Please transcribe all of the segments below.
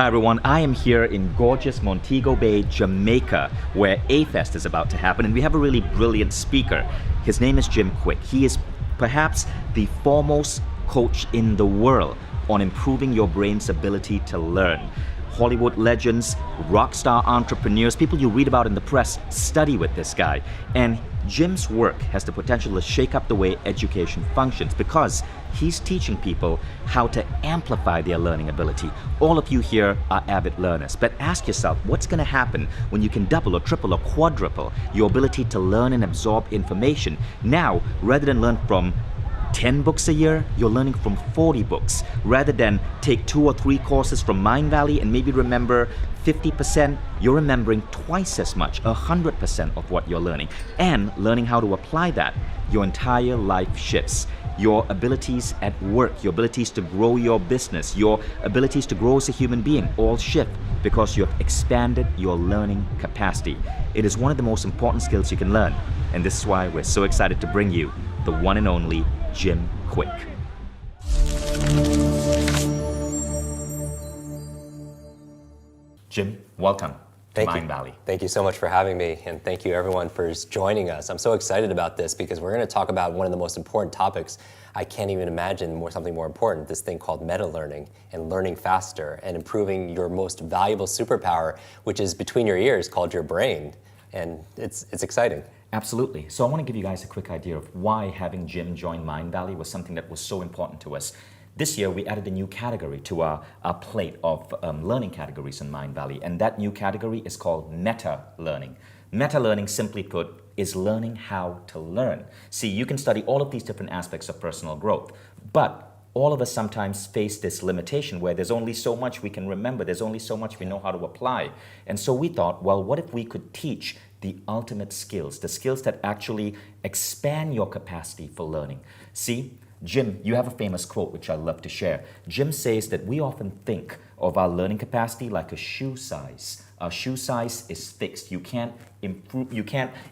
Hi everyone, I am here in gorgeous Montego Bay, Jamaica, where A-Fest is about to happen, and we have a really brilliant speaker. His name is Jim Kwik. He is perhaps the foremost coach in the world on improving your brain's ability to learn. Hollywood legends, rock star entrepreneurs, people you read about in the press study with this guy. And Jim's work has the potential to shake up the way education functions because he's teaching people how to amplify their learning ability. All of you here are avid learners, but ask yourself, what's going to happen when you can double or triple or quadruple your ability to learn and absorb information? Now, rather than learn from 10 books a year, you're learning from 40 books. Rather than take 2 or 3 courses from Mindvalley and maybe remember 50%, you're remembering twice as much, 100% of what you're learning. And learning how to apply that, your entire life shifts. Your abilities at work, your abilities to grow your business, your abilities to grow as a human being all shift because you have expanded your learning capacity. It is one of the most important skills you can learn. And this is why we're so excited to bring you the one and only Jim Kwik. Jim, welcome to Mindvalley. Thank you so much for having me, and thank you everyone for joining us. I'm so excited about this because we're going to talk about one of the most important topics. I can't even imagine something more important, this thing called meta-learning and learning faster and improving your most valuable superpower, which is between your ears, called your brain. And it's exciting. Absolutely. So I want to give you guys a quick idea of why having Jim join Mindvalley was something that was so important to us. This year, we added a new category to our plate of learning categories in Mindvalley, and that new category is called meta-learning. Meta-learning, simply put, is learning how to learn. See, you can study all of these different aspects of personal growth, but all of us sometimes face this limitation where there's only so much we can remember, there's only so much we know how to apply. And so we thought, well, what if we could teach the ultimate skills, the skills that actually expand your capacity for learning? See, Jim, you have a famous quote which I love to share. Jim says that we often think of our learning capacity like a shoe size. Our shoe size is fixed. You can't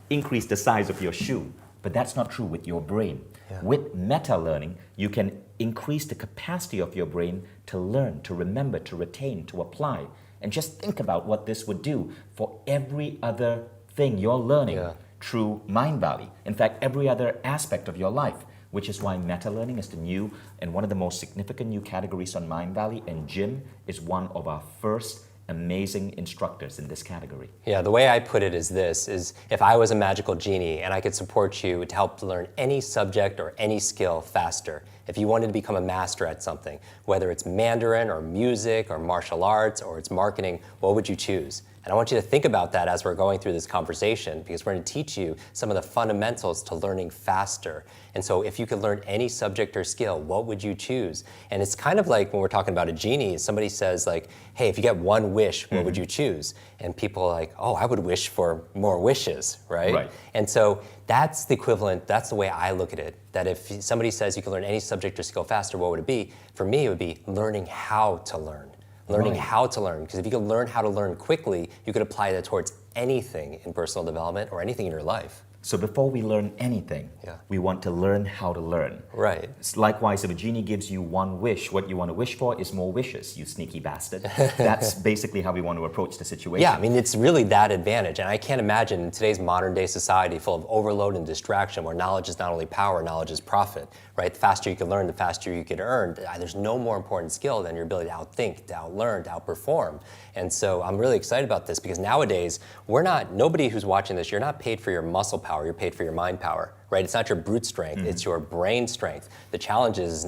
increase the size of your shoe, but that's not true with your brain. Yeah. With meta-learning, you can increase the capacity of your brain to learn, to remember, to retain, to apply. And just think about what this would do for every other thing you're learning through Mindvalley. In fact, every other aspect of your life, which is why meta-learning is the new and one of the most significant new categories on Mindvalley, and Jim is one of our first amazing instructors in this category. Yeah, the way I put it is this, is if I was a magical genie and I could support you to help learn any subject or any skill faster, if you wanted to become a master at something, whether it's Mandarin or music or martial arts or it's marketing, what would you choose? And I want you to think about that as we're going through this conversation, because we're going to teach you some of the fundamentals to learning faster. And so if you could learn any subject or skill, what would you choose? And it's kind of like when we're talking about a genie, somebody says like, hey, if you get one wish, what would you choose? And people are like, oh, I would wish for more wishes, right? And so that's the equivalent, that's the way I look at it, that if somebody says you can learn any subject or skill faster, what would it be? For me, it would be learning how to learn. Learning how to learn, because if you can learn how to learn quickly, you could apply that towards anything in personal development or anything in your life. So before we learn anything, we want to learn how to learn. Right. Likewise, if a genie gives you one wish, what you want to wish for is more wishes, you sneaky bastard. That's basically how we want to approach the situation. Yeah, I mean, it's really that advantage. And I can't imagine in today's modern day society full of overload and distraction where knowledge is not only power, knowledge is profit, right? The faster you can learn, the faster you can earn. There's no more important skill than your ability to outthink, to outlearn, to outperform. And so I'm really excited about this because nowadays, nobody who's watching this, you're not paid for your muscle power, you're paid for your mind power, right? It's not your brute strength, it's your brain strength. The challenge is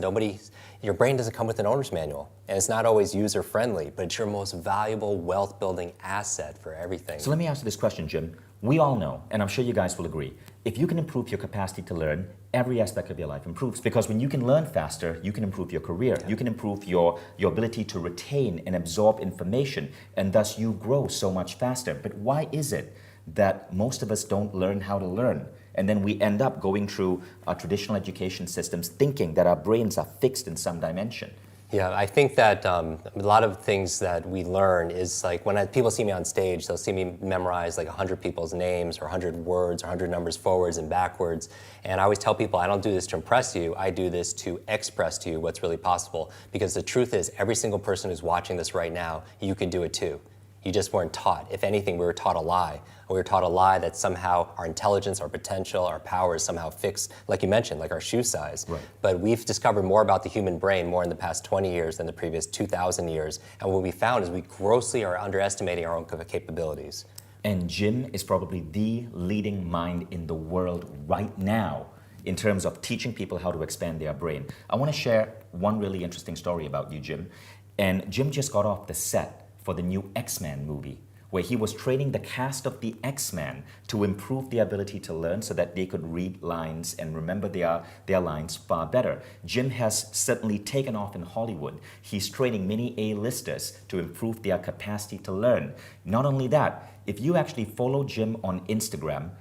your brain doesn't come with an owner's manual, and it's not always user-friendly, but it's your most valuable wealth-building asset for everything. So let me ask you this question, Jim. We all know, and I'm sure you guys will agree, if you can improve your capacity to learn, every aspect of your life improves. Because when you can learn faster, you can improve your career. You can improve your ability to retain and absorb information, and thus you grow so much faster. But why is it that most of us don't learn how to learn? And then we end up going through our traditional education systems thinking that our brains are fixed in some dimension. Yeah, I think that a lot of things that we learn is like when people see me on stage, they'll see me memorize like 100 people's names or 100 words or 100 numbers forwards and backwards. And I always tell people I don't do this to impress you, I do this to express to you what's really possible. Because the truth is, every single person who's watching this right now, you can do it too. You just weren't taught. If anything, we were taught a lie. We were taught a lie that somehow our intelligence, our potential, our power is somehow fixed, like you mentioned, like our shoe size. Right. But we've discovered more about the human brain more in the past 20 years than the previous 2,000 years. And what we found is we grossly are underestimating our own capabilities. And Jim is probably the leading mind in the world right now in terms of teaching people how to expand their brain. I want to share one really interesting story about you, Jim. And Jim just got off the set for the new X-Men movie, where he was training the cast of the X-Men to improve their ability to learn so that they could read lines and remember their lines far better. Jim has certainly taken off in Hollywood. He's training many A-listers to improve their capacity to learn. Not only that, if you actually follow Jim on Instagram,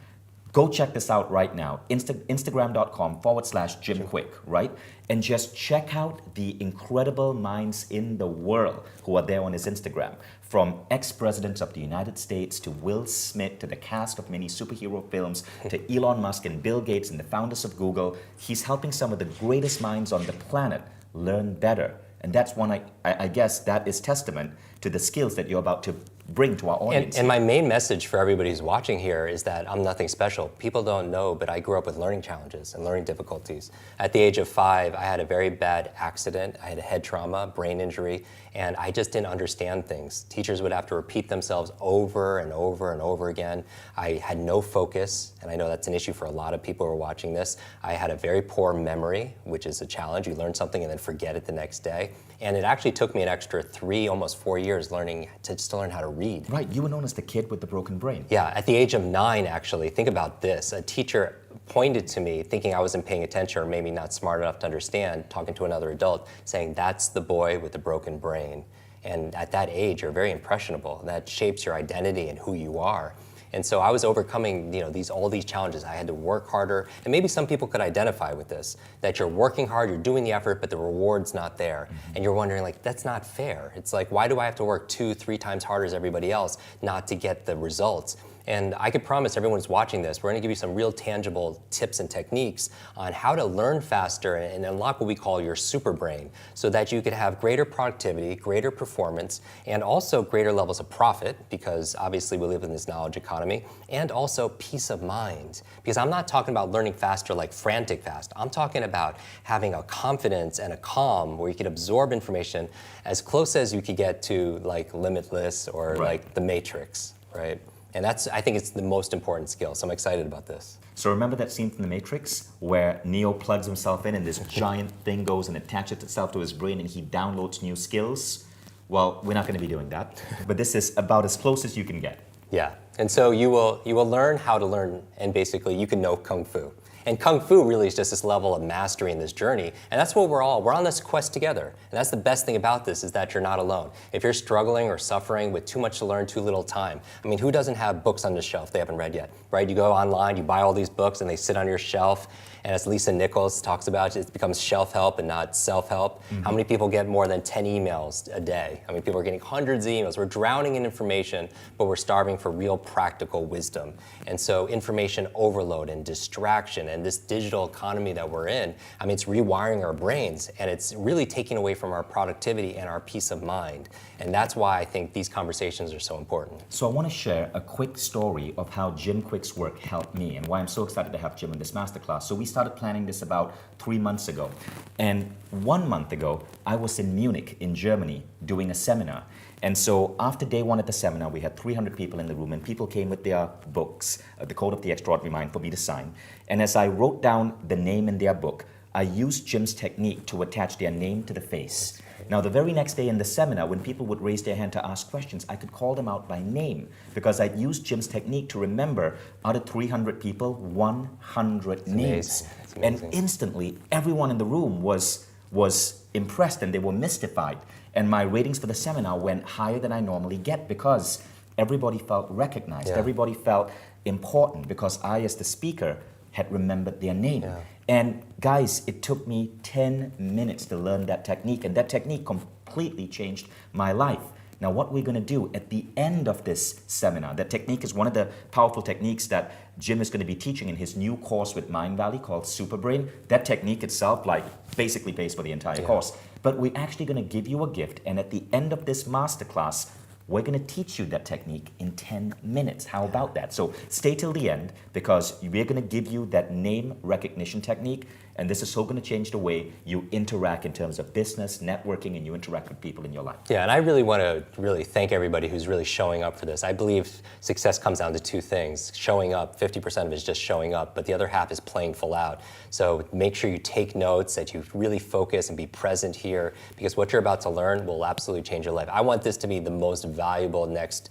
go check this out right now, Instagram.com/Jim Kwik, right? And just check out the incredible minds in the world who are there on his Instagram. From ex-presidents of the United States to Will Smith to the cast of many superhero films to Elon Musk and Bill Gates and the founders of Google, he's helping some of the greatest minds on the planet learn better. And that's one, I guess, that is testament to the skills that you're about to bring to our audience. And my main message for everybody who's watching here is that I'm nothing special. People don't know, but I grew up with learning challenges and learning difficulties. At the age of 5, I had a very bad accident. I had a head trauma, brain injury, and I just didn't understand things. Teachers would have to repeat themselves over and over and over again. I had no focus, and I know that's an issue for a lot of people who are watching this. I had a very poor memory, which is a challenge. You learn something and then forget it the next day. And it actually took me an extra 3, almost 4 years learning to learn how to read. Right, you were known as the kid with the broken brain. Yeah, at the age of 9, actually, think about this. A teacher pointed to me, thinking I wasn't paying attention or maybe not smart enough to understand, talking to another adult, saying, "That's the boy with the broken brain." And at that age, you're very impressionable. That shapes your identity and who you are. And so I was overcoming, all these challenges. I had to work harder, and maybe some people could identify with this, that you're working hard, you're doing the effort, but the reward's not there. Mm-hmm. And you're wondering, like, that's not fair. It's like, why do I have to work 2, 3 times harder as everybody else not to get the results? And I could promise everyone who's watching this, we're gonna give you some real tangible tips and techniques on how to learn faster and unlock what we call your super brain, so that you could have greater productivity, greater performance, and also greater levels of profit, because obviously we live in this knowledge economy, and also peace of mind. Because I'm not talking about learning faster like frantic fast. I'm talking about having a confidence and a calm where you could absorb information as close as you could get to like Limitless or like The Matrix, right? And I think it's the most important skill, so I'm excited about this. So remember that scene from The Matrix where Neo plugs himself in and this giant thing goes and attaches itself to his brain and he downloads new skills? Well, we're not going to be doing that, but this is about as close as you can get. Yeah, and so you will learn how to learn, and basically you can know Kung Fu. And Kung Fu really is just this level of mastery in this journey, and that's what we're on this quest together. And that's the best thing about this, is that you're not alone. If you're struggling or suffering with too much to learn, too little time, I mean, who doesn't have books on the shelf they haven't read yet, right? You go online, you buy all these books, and they sit on your shelf, and as Lisa Nichols talks about, it becomes shelf help and not self-help. Mm-hmm. How many people get more than 10 emails a day? I mean, people are getting hundreds of emails. We're drowning in information, but we're starving for real practical wisdom. And so information overload and distraction and this digital economy that we're in, I mean, it's rewiring our brains, and it's really taking away from our productivity and our peace of mind. And that's why I think these conversations are so important. So I want to share a quick story of how Jim Kwik's work helped me and why I'm so excited to have Jim in this masterclass. So we started planning this about 3 months ago. And 1 month ago, I was in Munich in Germany doing a seminar. And so after day 1 at the seminar, we had 300 people in the room, and people came with their books, The Code of the Extraordinary Mind, for me to sign. And as I wrote down the name in their book, I used Jim's technique to attach their name to the face. Now, the very next day in the seminar, when people would raise their hand to ask questions, I could call them out by name because I'd used Jim's technique to remember out of 300 people, 100 names. And instantly, everyone in the room was impressed and they were mystified. And my ratings for the seminar went higher than I normally get because everybody felt recognized. Yeah. Everybody felt important because I, as the speaker, had remembered their name. Yeah. And guys, it took me 10 minutes to learn that technique, and that technique completely changed my life. Now, what we're going to do at the end of this seminar, that technique is one of the powerful techniques that Jim is going to be teaching in his new course with Mindvalley called Superbrain. That technique itself, like, basically pays for the entire course. But we're actually going to give you a gift, and at the end of this masterclass, we're going to teach you that technique in 10 minutes. How about that? So stay till the end, because we're going to give you that name recognition technique, and this is so going to change the way you interact in terms of business, networking, and you interact with people in your life. Yeah, and I really want to thank everybody who's really showing up for this. I believe success comes down to two things. Showing up, 50% of it is just showing up, but the other half is playing full out. So make sure you take notes, that you really focus and be present here, because what you're about to learn will absolutely change your life. I want this to be the most valuable next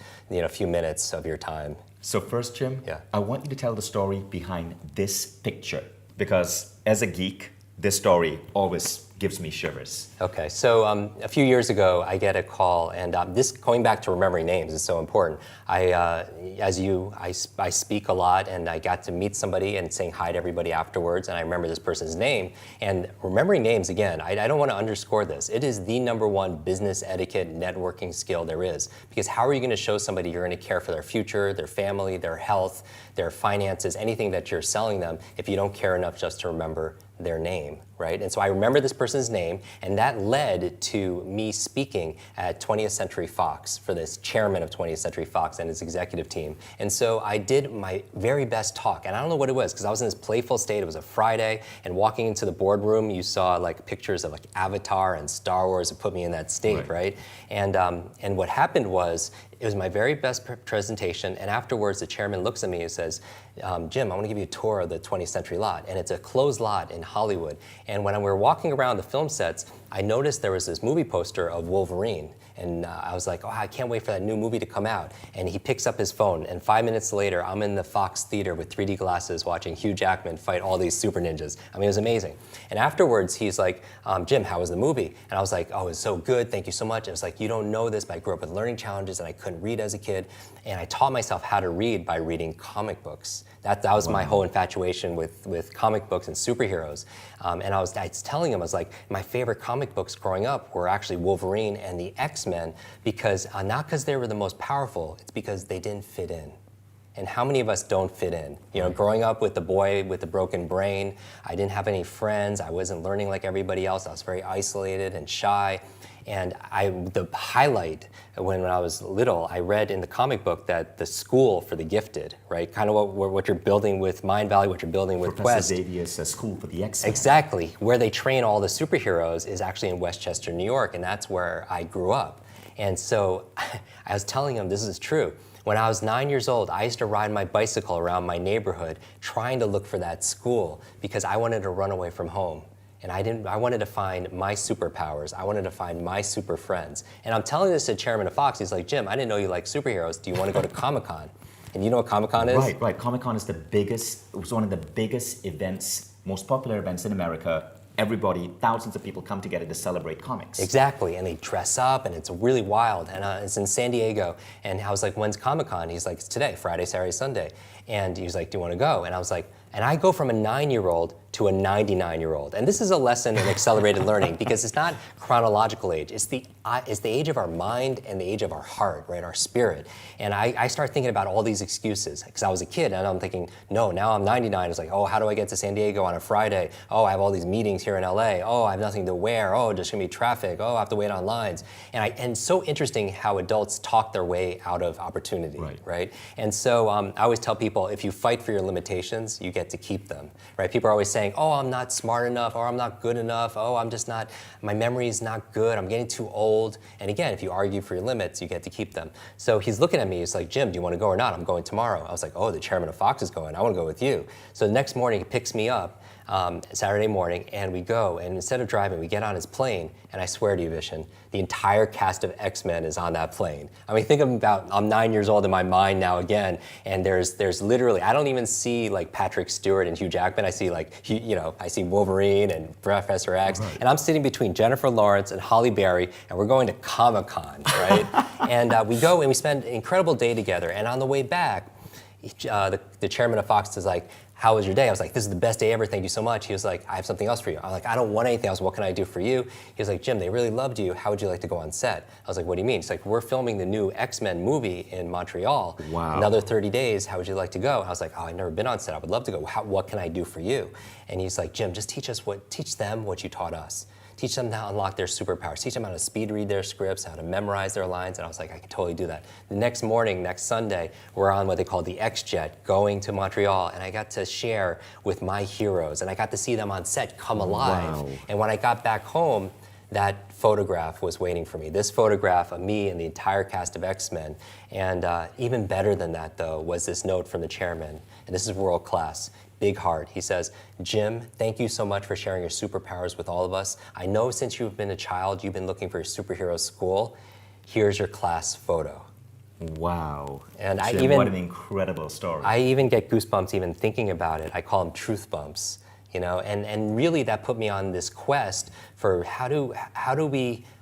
few minutes of your time. So first, Jim, I want you to tell the story behind this picture, because as a geek, this story always gives me shivers. Okay, so a few years ago, I get a call, and this, going back to remembering names, is so important. I speak a lot, and I got to meet somebody and saying hi to everybody afterwards, and I remember this person's name. And remembering names, again, I don't want to underscore this. It is the #1 business etiquette networking skill there is. Because how are you going to show somebody you're going to care for their future, their family, their health, their finances, anything that you're selling them, if you don't care enough just to remember their name, right? And so I remember this person's name, and that led to me speaking at 20th Century Fox for this chairman of 20th Century Fox and his executive team. And so I did my very best talk, and I don't know what it was, because I was in this playful state. It was a Friday, and walking into the boardroom, you saw like pictures of like Avatar and Star Wars that put me in that state, right? And what happened was, it was my very best presentation, and afterwards the chairman looks at me and says, Jim, I want to give you a tour of the 20th Century lot, and it's a closed lot in Hollywood. And when we were walking around the film sets, I noticed there was this movie poster of Wolverine, and I was like, oh, I can't wait for that new movie to come out. And he picks up his phone, and 5 minutes later, I'm in the Fox Theater with 3D glasses watching Hugh Jackman fight all these super ninjas. I mean, it was amazing. And afterwards, he's like, Jim, how was the movie? And I was like, oh, it was so good, thank you so much. And it was like, you don't know this, but I grew up with learning challenges, and I couldn't read as a kid. And I taught myself how to read by reading comic books. That was my whole infatuation with comic books and superheroes. And I was telling him, I was like, my favorite comic books growing up were actually Wolverine and the X-Men, because not because they were the most powerful, it's because they didn't fit in. And how many of us don't fit in? You know, growing up with the boy with the broken brain, I didn't have any friends, I wasn't learning like everybody else, I was very isolated and shy. And the highlight, when I was little, I read in the comic book that the school for the gifted, right? Kind of what you're building with Mindvalley, what you're building with Quest. Professor Xavier's school for the X-Men. Exactly. Where they train all the superheroes is actually in Westchester, New York, and that's where I grew up. And so I was telling him this is true. When I was 9 years old, I used to ride my bicycle around my neighborhood trying to look for that school because I wanted to run away from home. And I wanted to find my superpowers. I wanted to find my super friends. And I'm telling this to the chairman of Fox. He's like, Jim, I didn't know you like superheroes. Do you want to go to Comic-Con? And you know what Comic-Con is? Right. Comic-Con is it was one of the biggest events, most popular events in America. Everybody, thousands of people come together to celebrate comics. Exactly, and they dress up, and it's really wild. And it's in San Diego. And I was like, when's Comic-Con? He's like, it's today, Friday, Saturday, Sunday. And he was like, do you want to go? And I was like, and I go from a 9-year-old to a 99-year-old. And this is a lesson in accelerated learning, because it's not chronological age. It's the age of our mind and the age of our heart, right, our spirit. And I start thinking about all these excuses, because I was a kid, and I'm thinking, no, now I'm 99. It's like, oh, how do I get to San Diego on a Friday? Oh, I have all these meetings here in LA. Oh, I have nothing to wear. Oh, there's gonna be traffic. Oh, I have to wait on lines. And it's so interesting how adults talk their way out of opportunity, right? And so I always tell people, if you fight for your limitations, you get to keep them, right? People are always saying, oh, I'm not smart enough, or I'm not good enough, oh, I'm just not, my memory is not good, I'm getting too old. And again, if you argue for your limits, you get to keep them. So he's looking at me, he's like, Jim, do you want to go or not? I'm going tomorrow. I was like, oh, the chairman of Fox is going, I want to go with you. So the next morning, he picks me up, Saturday morning, and we go, and instead of driving, we get on his plane, and I swear to you, Vishen, the entire cast of X-Men is on that plane. I mean, think about, I'm 9 years old in my mind now again, and there's literally, I don't even see like Patrick Stewart and Hugh Jackman, I see like, I see Wolverine and Professor X, and I'm sitting between Jennifer Lawrence and Halle Berry, and we're going to Comic-Con, right? And we go and we spend an incredible day together, and on the way back, the chairman of Fox is like, how was your day? I was like, this is the best day ever, thank you so much. He was like, I have something else for you. I'm like, I don't want anything else, what can I do for you? He was like, Jim, they really loved you, how would you like to go on set? I was like, what do you mean? He's like, we're filming the new X-Men movie in Montreal. Wow. Another 30 days, how would you like to go? I was like, oh, I've never been on set, I would love to go. What can I do for you? And he's like, Jim, just teach them what you taught us. Teach them how to unlock their superpowers. Teach them how to speed read their scripts, how to memorize their lines. And I was like, I can totally do that. The next morning, next Sunday, we're on what they call the X-Jet, going to Montreal, and I got to share with my heroes, and I got to see them on set come alive. Wow. And when I got back home, that photograph was waiting for me. This photograph of me and the entire cast of X-Men. And even better than that, though, was this note from the chairman. And this is world class. Big heart. He says, Jim, thank you so much for sharing your superpowers with all of us. I know since you've been a child, you've been looking for your superhero school. Here's your class photo. Wow. And Jim, what an incredible story. I even get goosebumps even thinking about it. I call them truth bumps, you know, and really that put me on this quest for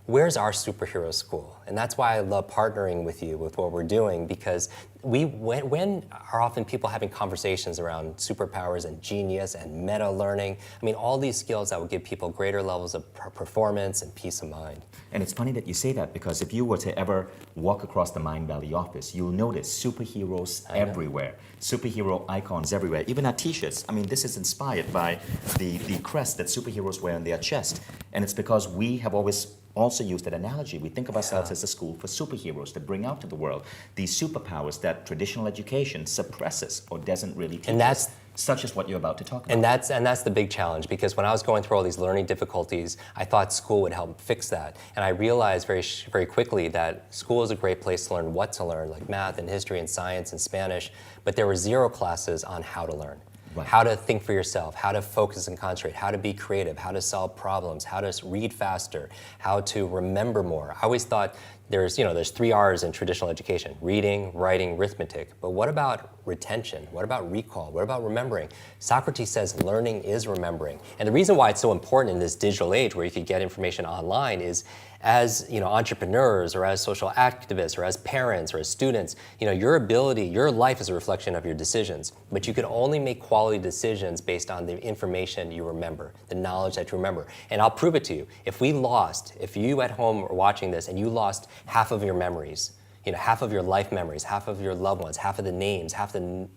where's our superhero school? And that's why I love partnering with you with what we're doing, because when are often people having conversations around superpowers and genius and meta learning? I mean, all these skills that will give people greater levels of performance and peace of mind. And it's funny that you say that, because if you were to ever walk across the Mind Valley office, you'll notice superheroes everywhere, superhero icons everywhere, even our t-shirts. I mean, this is inspired by the crest that superheroes wear on their chest. And it's because we have always also used that analogy. We think of ourselves as a school for superheroes to bring out to the world these superpowers that traditional education suppresses or doesn't really teach us, such as what you're about to talk about. And that's the big challenge, because when I was going through all these learning difficulties, I thought school would help fix that. And I realized very quickly that school is a great place to learn what to learn, like math and history and science and Spanish, but there were 0 classes on how to learn. Right. How to think for yourself, how to focus and concentrate, how to be creative, how to solve problems, how to read faster, how to remember more. I always thought there's 3 R's in traditional education: reading, writing, arithmetic. But what about retention? What about recall? What about remembering? Socrates says learning is remembering. And the reason why it's so important in this digital age where you could get information online is, as entrepreneurs or as social activists or as parents or as students, your life is a reflection of your decisions, but you can only make quality decisions based on the information you remember, the knowledge that you remember. And I'll prove it to you. If you at home are watching this and you lost half of your memories, half of your life memories, half of your loved ones, half of the names, half the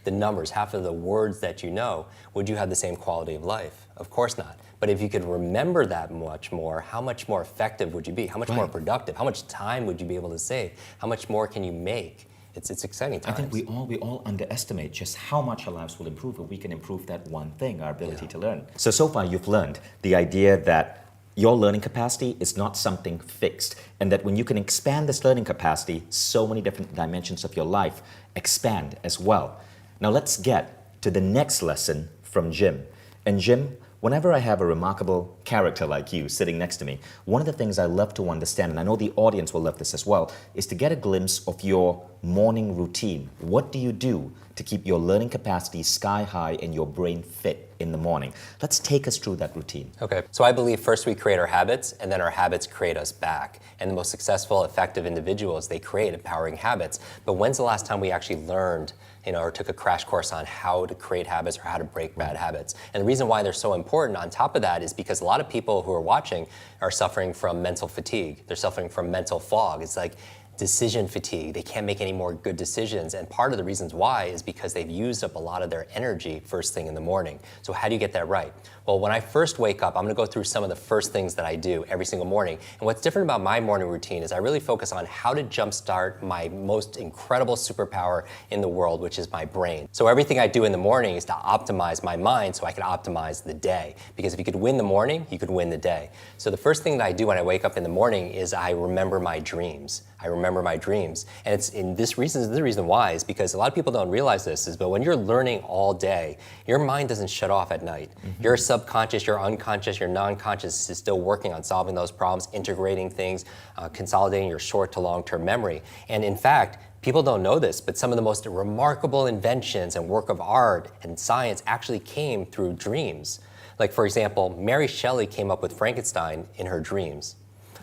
numbers, half of the words that you know, would you have the same quality of life? Of course not. But if you could remember that much more, how much more effective would you be? How much more productive? How much time would you be able to save? How much more can you make? It's exciting times. I think we all underestimate just how much our lives will improve if we can improve that one thing, our ability to learn. So far you've learned the idea that your learning capacity is not something fixed, and that when you can expand this learning capacity, so many different dimensions of your life expand as well. Now let's get to the next lesson from Jim. And Jim, whenever I have a remarkable character like you sitting next to me, one of the things I love to understand, and I know the audience will love this as well, is to get a glimpse of your morning routine. What do you do to keep your learning capacity sky high and your brain fit in the morning? Let's take us through that routine. Okay, so I believe first we create our habits, and then our habits create us back. And the most successful, effective individuals, they create empowering habits. But when's the last time we actually learned, or took a crash course on how to create habits or how to break bad habits? And the reason why they're so important on top of that is because a lot of people who are watching are suffering from mental fatigue. They're suffering from mental fog. It's like decision fatigue. They can't make any more good decisions. And part of the reasons why is because they've used up a lot of their energy first thing in the morning. So how do you get that right? Well, when I first wake up, I'm going to go through some of the first things that I do every single morning. And what's different about my morning routine is I really focus on how to jumpstart my most incredible superpower in the world, which is my brain. So everything I do in the morning is to optimize my mind so I can optimize the day. Because if you could win the morning, you could win the day. So the first thing that I do when I wake up in the morning is I remember my dreams. I remember my dreams. And the reason why is because a lot of people don't realize this, but when you're learning all day, your mind doesn't shut off at night. Mm-hmm. Your subconscious, your unconscious, your non-conscious is still working on solving those problems, integrating things, consolidating your short to long-term memory. And in fact, people don't know this, but some of the most remarkable inventions and work of art and science actually came through dreams. Like, for example, Mary Shelley came up with Frankenstein in her dreams.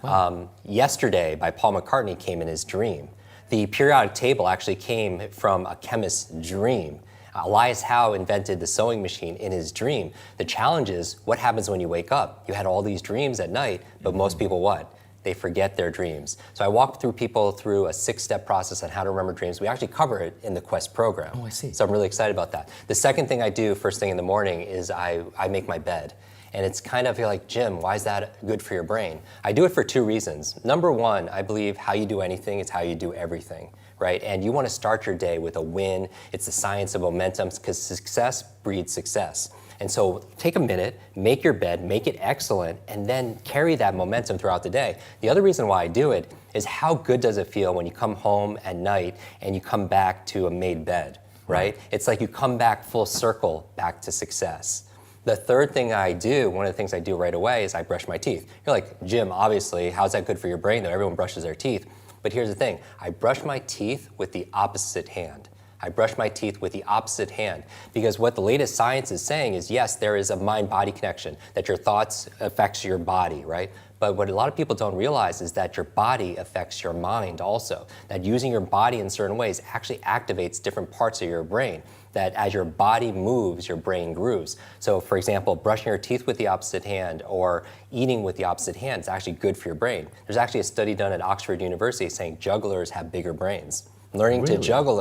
Wow. Yesterday by Paul McCartney came in his dream. The periodic table actually came from a chemist's dream. Elias Howe invented the sewing machine in his dream. The challenge is, what happens when you wake up? You had all these dreams at night, but most people what? They forget their dreams. So I walk through people through a 6-step process on how to remember dreams. We actually cover it in the Quest program. Oh, I see. So I'm really excited about that. The second thing I do first thing in the morning is I make my bed. And it's kind of, you're like, Jim, why is that good for your brain? I do it for 2 reasons. Number one, I believe how you do anything is how you do everything, right? And you want to start your day with a win. It's the science of momentum, because success breeds success. And so take a minute, make your bed, make it excellent, and then carry that momentum throughout the day. The other reason why I do it is how good does it feel when you come home at night and you come back to a made bed, right? It's like you come back full circle back to success. The third thing I do, one of the things I do right away, is I brush my teeth. You're like, Jim, obviously, how's that good for your brain though? Everyone brushes their teeth. But here's the thing, I brush my teeth with the opposite hand. I brush my teeth with the opposite hand, because what the latest science is saying is, yes, there is a mind-body connection, that your thoughts affects your body, right? But what a lot of people don't realize is that your body affects your mind also, that using your body in certain ways actually activates different parts of your brain, that as your body moves, your brain grooves. So for example, brushing your teeth with the opposite hand or eating with the opposite hand is actually good for your brain. There's actually a study done at Oxford University saying jugglers have bigger brains. Learning to juggle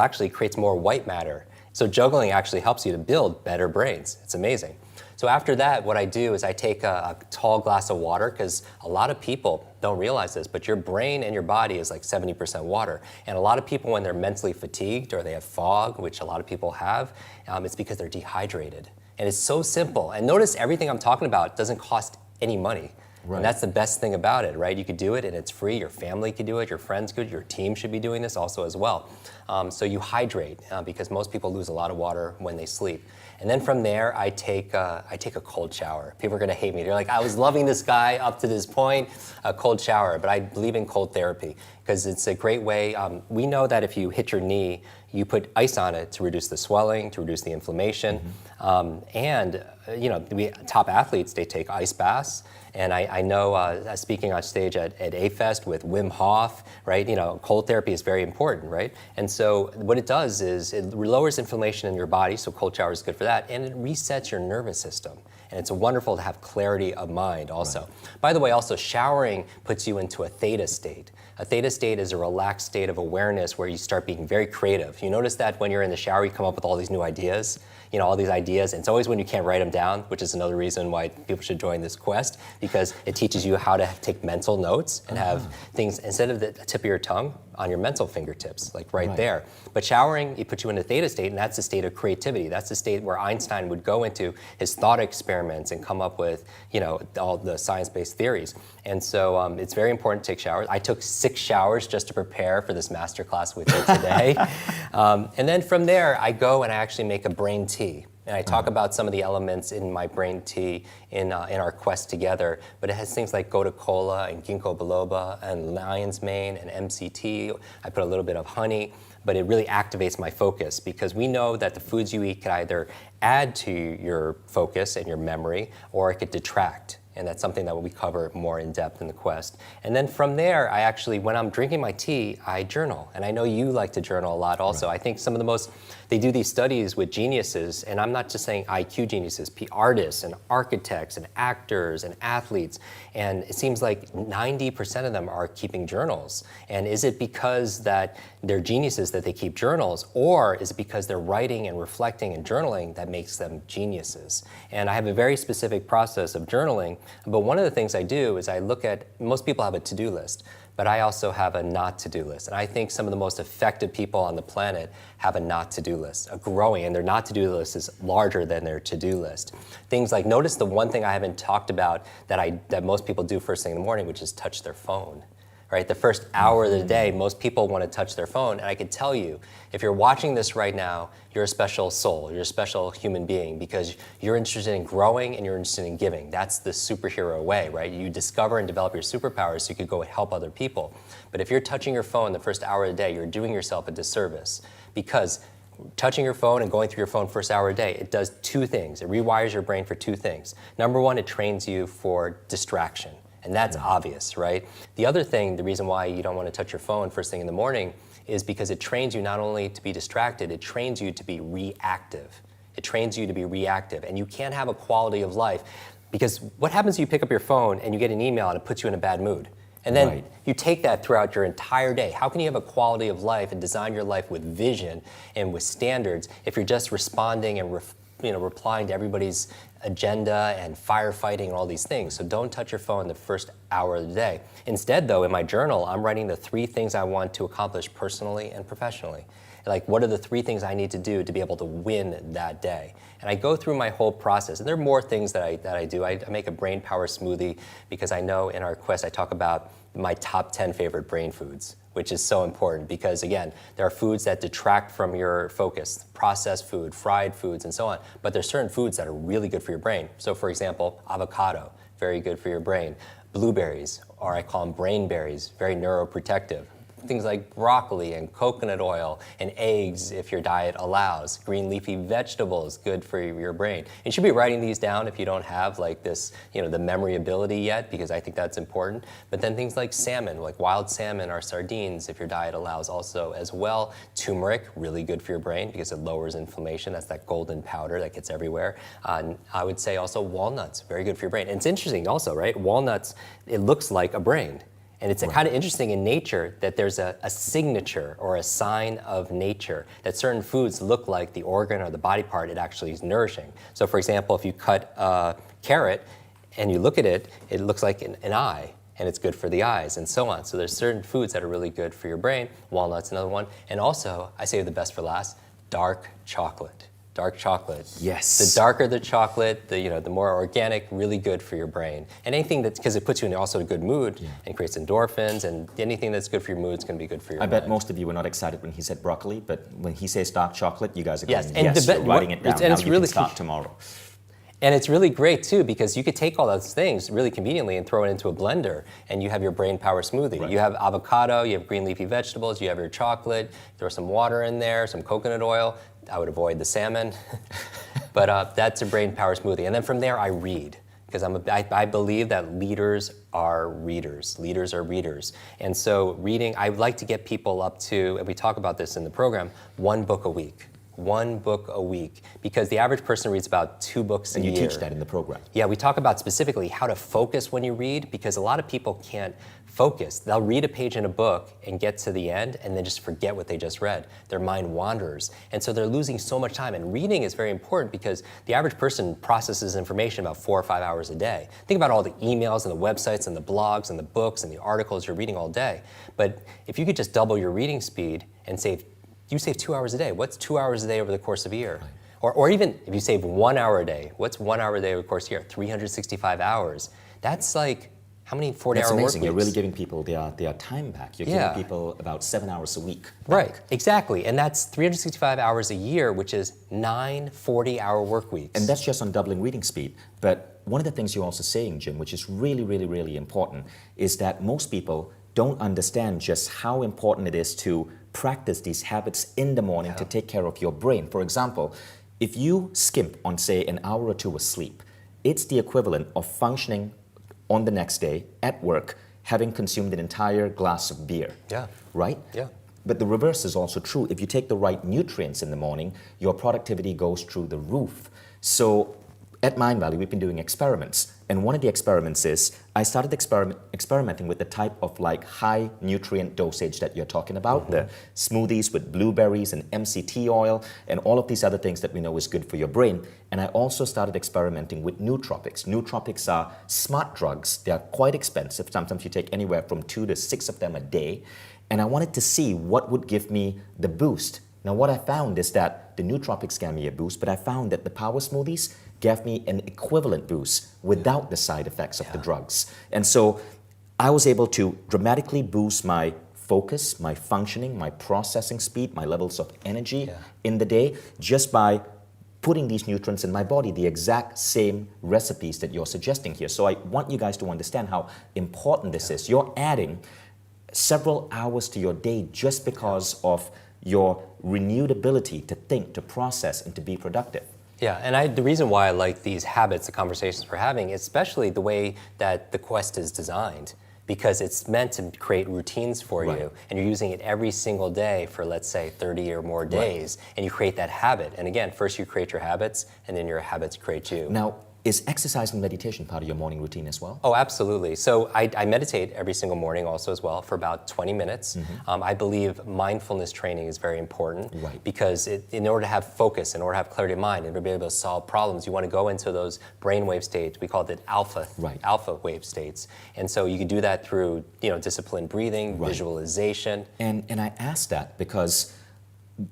actually creates more white matter. So juggling actually helps you to build better brains. It's amazing. So after that, what I do is I take a tall glass of water, because a lot of people don't realize this, but your brain and your body is like 70% water. And a lot of people, when they're mentally fatigued or they have fog, which a lot of people have, it's because they're dehydrated. And it's so simple. And notice everything I'm talking about doesn't cost any money. Right. And that's the best thing about it, right? You could do it and it's free. Your family could do it. Your friends could. Your team should be doing this also as well. So you hydrate because most people lose a lot of water when they sleep. And then from there, I take a cold shower. People are going to hate me. They're like, I was loving this guy up to this point, a cold shower. But I believe in cold therapy because it's a great way. We know that if you hit your knee, you put ice on it to reduce the swelling, to reduce the inflammation. And top athletes, they take ice baths. And I know speaking on stage at A-Fest with Wim Hof, right? Cold therapy is very important, right? And so what it does is it lowers inflammation in your body, so cold shower is good for that, and it resets your nervous system. And it's wonderful to have clarity of mind also. Right. By the way, also showering puts you into a theta state. A theta state is a relaxed state of awareness where you start being very creative. You notice that when you're in the shower, you come up with all these new ideas, all these ideas. And it's always when you can't write them down, which is another reason why people should join this quest, because it teaches you how to take mental notes and have things, instead of the tip of your tongue, on your mental fingertips, like right there. But showering, it puts you in a theta state, and that's the state of creativity. That's the state where Einstein would go into his thought experiments and come up with, all the science-based theories. And so it's very important to take showers. I took 6 showers just to prepare for this masterclass with you today. And then from there, I go and I actually make a brain tea. And I talk about some of the elements in my brain tea in our quest together, but it has things like gotu kola and ginkgo biloba and lion's mane and MCT. I put a little bit of honey, but it really activates my focus, because we know that the foods you eat can either add to your focus and your memory, or it could detract. And that's something that we cover more in depth in the quest. And then from there, I actually, when I'm drinking my tea, I journal. And I know you like to journal a lot also. Right. I think some of the most, they do these studies with geniuses, and I'm not just saying IQ geniuses, artists and architects and actors and athletes. And it seems like 90% of them are keeping journals. And is it because that they're geniuses that they keep journals, or is it because they're writing and reflecting and journaling that makes them geniuses? And I have a very specific process of journaling. But one of the things I do is I look at, most people have a to-do list, but I also have a not to-do list. And I think some of the most effective people on the planet have a not to-do list, a growing, and their not to-do list is larger than their to-do list. Things like, notice the one thing I haven't talked about that most people do first thing in the morning, which is touch their phone. Right? The first hour of the day, most people want to touch their phone. And I can tell you, if you're watching this right now, you're a special soul. You're a special human being, because you're interested in growing and you're interested in giving. That's the superhero way, right? You discover and develop your superpowers so you could go help other people. But if you're touching your phone the first hour of the day, you're doing yourself a disservice, because touching your phone and going through your phone first hour a day, it does 2 things. It rewires your brain for 2 things. Number one, it trains you for distraction. And that's obvious, right? The other thing, the reason why you don't want to touch your phone first thing in the morning is because it trains you not only to be distracted, it trains you to be reactive. It trains you to be reactive. And you can't have a quality of life because what happens if you pick up your phone and you get an email and it puts you in a bad mood? And then you take that throughout your entire day. How can you have a quality of life and design your life with vision and with standards if you're just responding and replying to everybody's agenda and firefighting and all these things? So don't touch your phone the first hour of the day. Instead, though, in my journal, I'm writing the 3 things I want to accomplish personally and professionally. Like, what are the 3 things I need to do to be able to win that day? And I go through my whole process. And there are more things that I do. I make a brain power smoothie because I know in our quest I talk about my top 10 favorite brain foods, which is so important because, again, there are foods that detract from your focus, processed food, fried foods, and so on. But there's certain foods that are really good for your brain. So, for example, avocado, very good for your brain. Blueberries, or I call them brain berries, very neuroprotective. Things like broccoli and coconut oil and eggs if your diet allows. Green leafy vegetables, good for your brain. And you should be writing these down if you don't have like this, the memory ability yet, because I think that's important. But then things like salmon, like wild salmon or sardines if your diet allows also as well. Turmeric, really good for your brain because it lowers inflammation. That's that golden powder that gets everywhere. I would say also walnuts, very good for your brain. And it's interesting also, right? Walnuts, it looks like a brain. And it's kind of interesting in nature that there's a signature or a sign of nature that certain foods look like the organ or the body part it actually is nourishing. So for example, if you cut a carrot and you look at it, it looks like an eye, and it's good for the eyes and so on. So there's certain foods that are really good for your brain. Walnuts, another one. And also, I save the best for last, dark chocolate. Dark chocolate. Yes. The darker the chocolate, the more organic, really good for your brain. And anything because it puts you in also a good mood and creates endorphins, and anything that's good for your mood is going to be good for your I mind. bet most of you were not excited when he said broccoli, but when he says dark chocolate, you guys are going, Yes, and you're writing it down. And now it's you really can start tomorrow. And it's really great too because you could take all those things really conveniently and throw it into a blender and you have your brain power smoothie. Right. You have avocado, you have green leafy vegetables, you have your chocolate, throw some water in there, some coconut oil. I would avoid the salmon, but that's a brain power smoothie. And then from there I read because I believe that leaders are readers. Leaders are readers. And so reading, I like to get people up to, and we talk about this in the program, 1 book a week. 1 book a week, because the average person reads about 2 books a year. And you teach that in the program. Yeah, we talk about specifically how to focus when you read, because a lot of people can't focus. They'll read a page in a book and get to the end and then just forget what they just read. Their mind wanders. And so they're losing so much time. And reading is very important because the average person processes information about 4 or 5 hours a day. Think about all the emails and the websites and the blogs and the books and the articles you're reading all day. But if you could just double your reading speed and save 2 hours a day. What's 2 hours a day over the course of a year? Right. Or even if you save 1 hour a day, what's 1 hour a day over the course of a year? 365 hours. That's like, how many 40-hour work weeks? That's amazing. You're really giving people their time back. You're giving people about 7 hours a week back. Right, exactly. And that's 365 hours a year, which is 9 40-hour work weeks. And that's just on doubling reading speed. But one of the things you're also saying, Jim, which is really, really, really important, is that most people don't understand just how important it is to practice these habits in the morning to take care of your brain. For example, if you skimp on, say, an hour or 2 of sleep, it's the equivalent of functioning on the next day at work, having consumed an entire glass of beer. Yeah. Right? Yeah. But the reverse is also true. If you take the right nutrients in the morning, your productivity goes through the roof. So at Mind Valley, we've been doing experiments. And one of the experiments is I started experimenting with the type of like high nutrient dosage that you're talking about, the smoothies with blueberries and MCT oil and all of these other things that we know is good for your brain. And I also started experimenting with nootropics. Nootropics are smart drugs. They are quite expensive. Sometimes you take anywhere from 2 to 6 of them a day. And I wanted to see what would give me the boost. Now what I found is that the nootropics gave me a boost, but I found that the power smoothies gave me an equivalent boost without the side effects of the drugs. And so I was able to dramatically boost my focus, my functioning, my processing speed, my levels of energy in the day just by putting these nutrients in my body, the exact same recipes that you're suggesting here. So I want you guys to understand how important this is. You're adding several hours to your day just because of your renewed ability to think, to process, and to be productive. Yeah, and the reason why I like these habits, the conversations we're having, especially the way that the quest is designed, because it's meant to create routines for you, and you're using it every single day for, let's say, 30 or more days, and you create that habit. And again, first you create your habits, and then your habits create you. Now, is exercise and meditation part of your morning routine as well? Oh, absolutely. So I meditate every single morning also as well for about 20 minutes. I believe mindfulness training is very important because in order to have focus, in order to have clarity of mind, and to be able to solve problems, you want to go into those brainwave states. We call it alpha wave states. And so you can do that through disciplined breathing, visualization. And I ask that because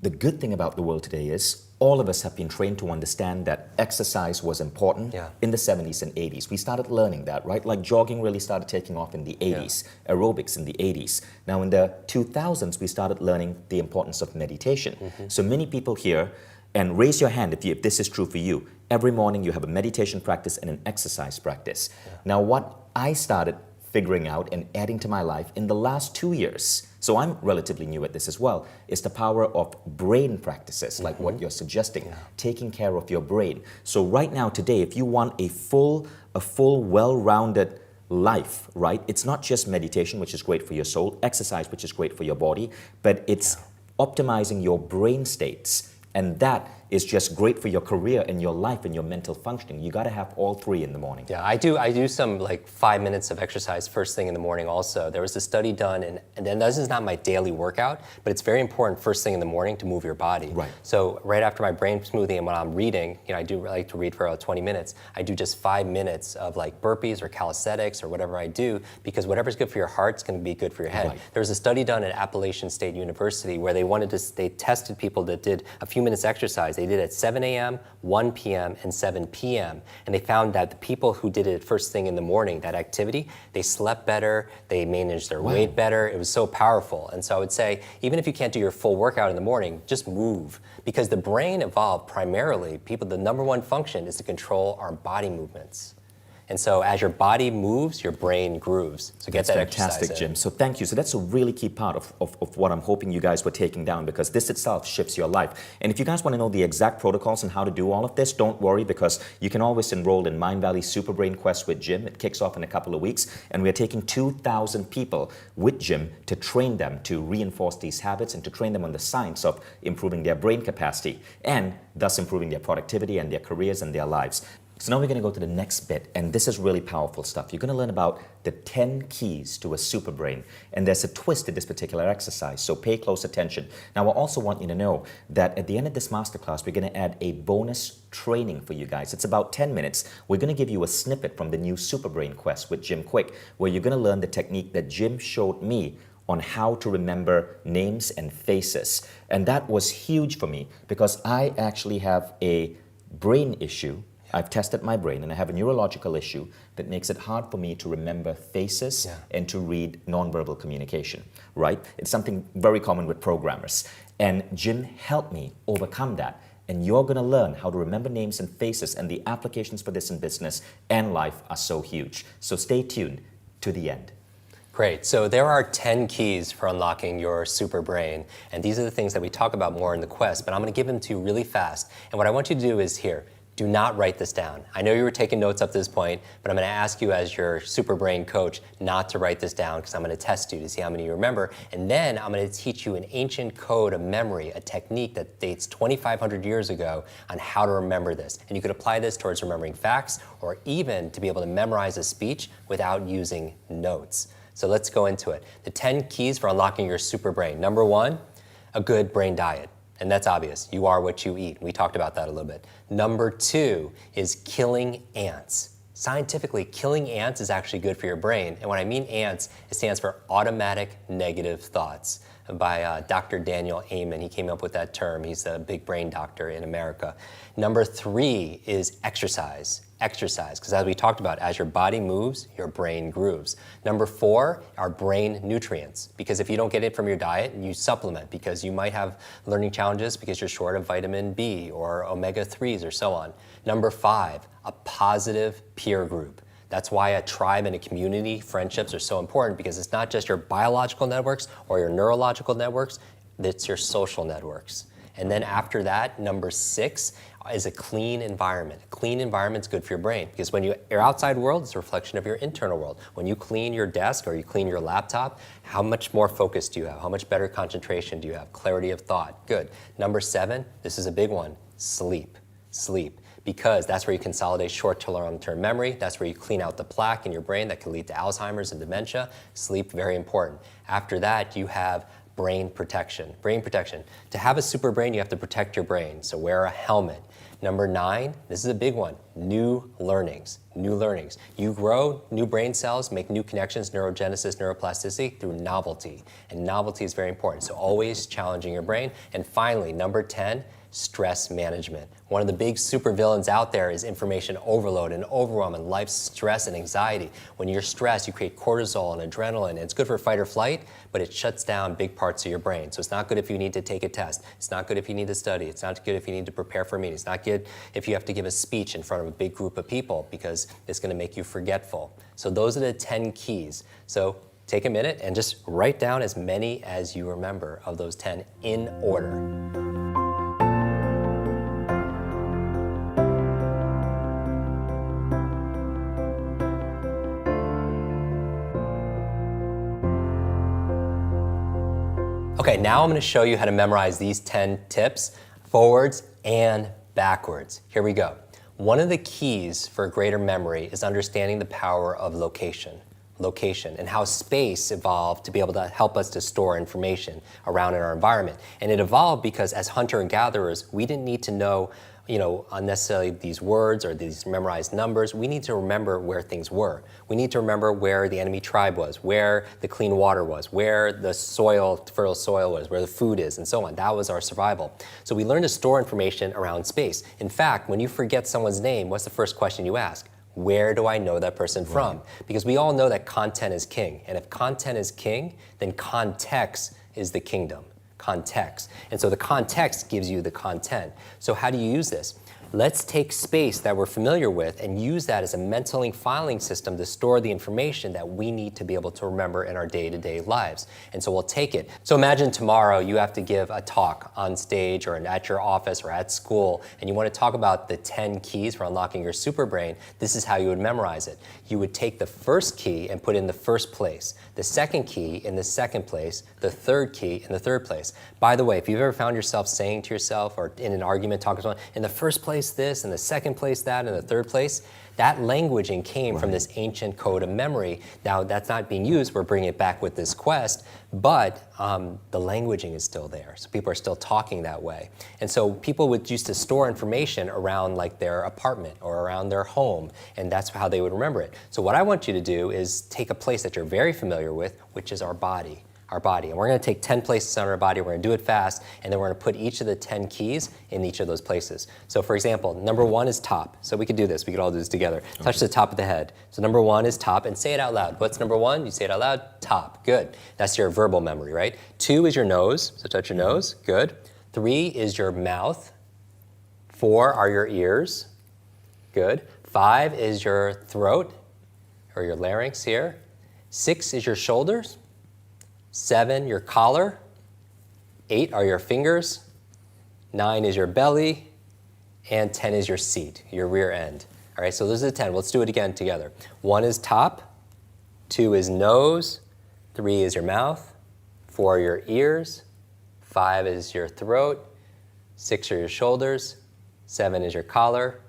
the good thing about the world today is all of us have been trained to understand that exercise was important in the 70s and 80s. We started learning that, right? Like jogging really started taking off in the 80s, aerobics in the 80s. Now in the 2000s, we started learning the importance of meditation. So many people here, and raise your hand if this is true for you, every morning you have a meditation practice and an exercise practice. Now what I started figuring out and adding to my life in the last 2 years, so I'm relatively new at this as well, is the power of brain practices, like what you're suggesting, taking care of your brain. So right now, today, if you want a full, well-rounded life, right? It's not just meditation, which is great for your soul, exercise, which is great for your body, but it's optimizing your brain states. And that is just great for your career and your life and your mental functioning. You got to have all three in the morning. Yeah, I do some like 5 minutes of exercise first thing in the morning also. There was a study done, and then this is not my daily workout, but it's very important first thing in the morning to move your body. Right. So right after my brain smoothie and when I'm reading, I do like to read for about 20 minutes, I do just 5 minutes of like burpees or calisthenics or whatever I do, because whatever's good for your heart is going to be good for your head. There was a study done at Appalachian State University where they tested people that did a few minutes exercise. They did it at 7 a.m., 1 p.m., and 7 p.m. And they found that the people who did it first thing in the morning, that activity, they slept better, they managed their weight better. It was so powerful. And so I would say, even if you can't do your full workout in the morning, just move. Because the brain evolved primarily, the number one function is to control our body movements. And so as your body moves, your brain grooves. So get that exercise in. Fantastic, Jim. So thank you. So that's a really key part of what I'm hoping you guys were taking down, because this itself shifts your life. And if you guys want to know the exact protocols and how to do all of this, don't worry, because you can always enroll in Mind Valley Super Brain Quest with Jim. It kicks off in a couple of weeks. And we're taking 2,000 people with Jim to train them to reinforce these habits and to train them on the science of improving their brain capacity and thus improving their productivity and their careers and their lives. So now we're going to go to the next bit, and this is really powerful stuff. You're going to learn about the 10 keys to a super brain, and there's a twist to this particular exercise, so pay close attention. Now, I also want you to know that at the end of this masterclass, we're going to add a bonus training for you guys. It's about 10 minutes. We're going to give you a snippet from the new Super Brain Quest with Jim Kwik, where you're going to learn the technique that Jim showed me on how to remember names and faces. And that was huge for me because I actually have a brain issue. I've tested my brain and I have a neurological issue that makes it hard for me to remember faces and to read nonverbal communication, right? It's something very common with programmers. And Jim helped me overcome that. And you're going to learn how to remember names and faces, and the applications for this in business and life are so huge. So stay tuned to the end. Great. So there are 10 keys for unlocking your super brain. And these are the things that we talk about more in the quest, but I'm going to give them to you really fast. And what I want you to do is here. Do not write this down. I know you were taking notes up to this point, but I'm going to ask you as your super brain coach not to write this down, because I'm going to test you to see how many you remember. And then I'm going to teach you an ancient code of memory, a technique that dates 2,500 years ago on how to remember this. And you could apply this towards remembering facts or even to be able to memorize a speech without using notes. So let's go into it. The 10 keys for unlocking your super brain. Number 1, a good brain diet. And that's obvious. You are what you eat. We talked about that a little bit. Number 2 is killing ants. Scientifically, killing ants is actually good for your brain. And when I mean ants, it stands for automatic negative thoughts by Dr. Daniel Amen. He came up with that term. He's a big brain doctor in America. Number 3 is exercise. Exercise, because as we talked about, as your body moves, your brain grooves. Number 4 are brain nutrients, because if you don't get it from your diet, you supplement, because you might have learning challenges because you're short of vitamin B or omega-3s or so on. Number 5, a positive peer group. That's why a tribe and a community, friendships are so important, because it's not just your biological networks or your neurological networks, it's your social networks. And then after that, number 6 is a clean environment. A clean environment is good for your brain because when your outside world is a reflection of your internal world. When you clean your desk or you clean your laptop, how much more focus do you have? How much better concentration do you have? Clarity of thought. Good. Number 7, this is a big one, sleep. Sleep. Because that's where you consolidate short to long-term memory. That's where you clean out the plaque in your brain that can lead to Alzheimer's and dementia. Sleep, very important. After that, you have brain protection. Brain protection. To have a super brain, you have to protect your brain. So wear a helmet. Number 9, this is a big one, new learnings. New learnings. You grow new brain cells, make new connections, neurogenesis, neuroplasticity through novelty. And novelty is very important. So always challenging your brain. And finally, number 10, stress management. One of the big supervillains out there is information overload and overwhelm and life stress and anxiety. When you're stressed, you create cortisol and adrenaline. It's good for fight or flight, but it shuts down big parts of your brain. So it's not good if you need to take a test. It's not good if you need to study. It's not good if you need to prepare for a meeting. It's not good if you have to give a speech in front of a big group of people because it's going to make you forgetful. So those are the 10 keys. So take a minute and just write down as many as you remember of those 10 in order. Okay, now I'm going to show you how to memorize these 10 tips forwards and backwards. Here we go. One of the keys for greater memory is understanding the power of location. Location and how space evolved to be able to help us to store information around in our environment. And it evolved because as hunter and gatherers, we didn't need to know unnecessarily these words or these memorized numbers. We need to remember where things were. We need to remember where the enemy tribe was, where the clean water was, where the soil, fertile soil was, where the food is, and so on. That was our survival. So we learned to store information around space. In fact, when you forget someone's name, what's the first question you ask? Where do I know that person from? Because we all know that content is king. And if content is king, then context is the kingdom. Context. And so the context gives you the content. So how do you use this? Let's take space that we're familiar with and use that as a mental filing system to store the information that we need to be able to remember in our day-to-day lives. And so we'll take it. So imagine tomorrow you have to give a talk on stage or at your office or at school, and you want to talk about the 10 keys for unlocking your super brain. This is how you would memorize it. You would take the first key and put it in the first place, the second key in the second place, the third key in the third place. By the way, if you've ever found yourself saying to yourself or in an argument talking to someone, in the first place this, in the second place that, in the third place, that languaging came from this ancient code of memory. Now that's not being used, we're bringing it back with this quest, but the languaging is still there. So people are still talking that way. And so people would used to store information around like their apartment or around their home, and that's how they would remember it. So what I want you to do is take a place that you're very familiar with, which is our body. Our body. And we're going to take 10 places on our body, we're going to do it fast, and then we're going to put each of the 10 keys in each of those places. So for example, number 1 is top. So we could do this, we could all do this together. Touch the top of the head. So number 1 is top, and say it out loud. What's number 1? You say it out loud, top. Good. That's your verbal memory, right? 2 is your nose, so touch your nose. Good. 3 is your mouth. 4 are your ears. Good. 5 is your throat, or your larynx here. 6 is your shoulders. 7, your collar. 8 are your fingers. 9 is your belly. And 10 is your seat, your rear end. All right, so those are the 10. Let's do it again together. 1 is top. 2 is nose. 3 is your mouth. 4 are your ears. 5 is your throat. 6 are your shoulders. 7 is your collar.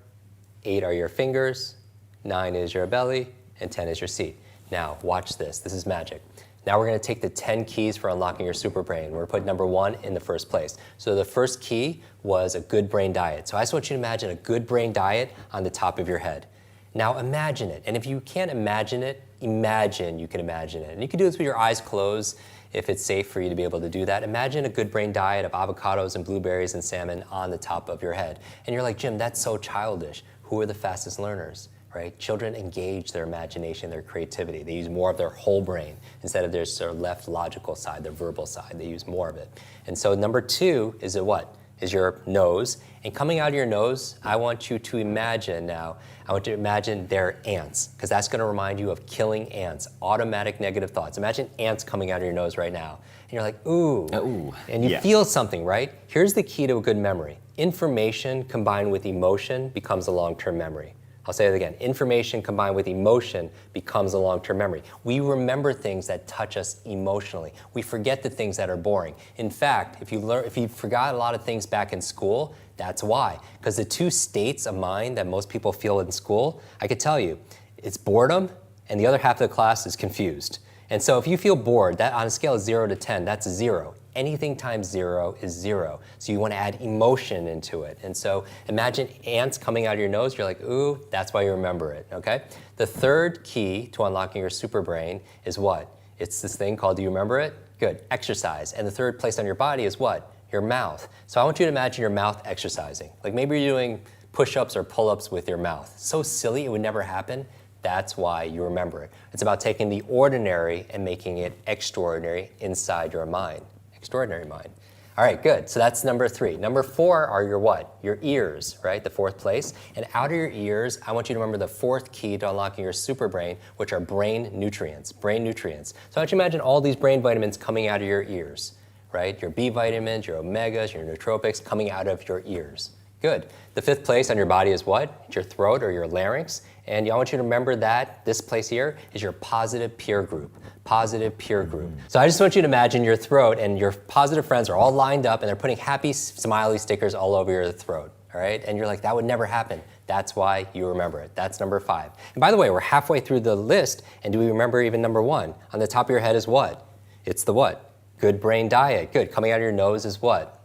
8 are your fingers. 9 is your belly. And 10 is your seat. Now, watch this. This is magic. Now we're going to take the 10 keys for unlocking your super brain. We're going to put number 1 in the first place. So the first key was a good brain diet. So I just want you to imagine a good brain diet on the top of your head. Now imagine it. And if you can't imagine it, imagine you can imagine it. And you can do this with your eyes closed if it's safe for you to be able to do that. Imagine a good brain diet of avocados and blueberries and salmon on the top of your head. And you're like, Jim, that's so childish. Who are the fastest learners? Right? Children engage their imagination, their creativity. They use more of their whole brain instead of their sort of left logical side, their verbal side. They use more of it. And so number 2 is a what? is your nose. And coming out of your nose, I want you to imagine now, I want you to imagine they're ants, because that's going to remind you of killing ants, automatic negative thoughts. Imagine ants coming out of your nose right now. And you're like, ooh. And you feel something, right? Here's the key to a good memory. Information combined with emotion becomes a long-term memory. I'll say it again. Information combined with emotion becomes a long-term memory. We remember things that touch us emotionally. We forget the things that are boring. In fact, if you forgot a lot of things back in school, that's why. Because the two states of mind that most people feel in school, I could tell you, it's boredom, and the other half of the class is confused. And so if you feel bored, that on a scale of 0 to 10, that's 0. Anything times 0 is 0. So you want to add emotion into it. And so imagine ants coming out of your nose. You're like, ooh, that's why you remember it, okay? The third key to unlocking your super brain is what? It's this thing called, do you remember it? Good, exercise. And the third place on your body is what? Your mouth. So I want you to imagine your mouth exercising. Like maybe you're doing push-ups or pull-ups with your mouth. So silly, it would never happen. That's why you remember it. It's about taking the ordinary and making it extraordinary inside your mind. Extraordinary mind. All right, good. So that's number 3. Number 4 are your what? Your ears, right? The 4th place. And out of your ears, I want you to remember the 4th key to unlocking your super brain, which are brain nutrients. Brain nutrients. So I want you to imagine all these brain vitamins coming out of your ears, right? Your B vitamins, your omegas, your nootropics coming out of your ears. Good. The 5th place on your body is what? It's your throat or your larynx. And I want you to remember that this place here is your positive peer group. Positive peer group. So I just want you to imagine your throat and your positive friends are all lined up and they're putting happy smiley stickers all over your throat, all right? And you're like, that would never happen. That's why you remember it. That's number 5. And by the way, we're halfway through the list, and do we remember even number 1? On the top of your head is what? It's the what? Good brain diet. Good. Coming out of your nose is what?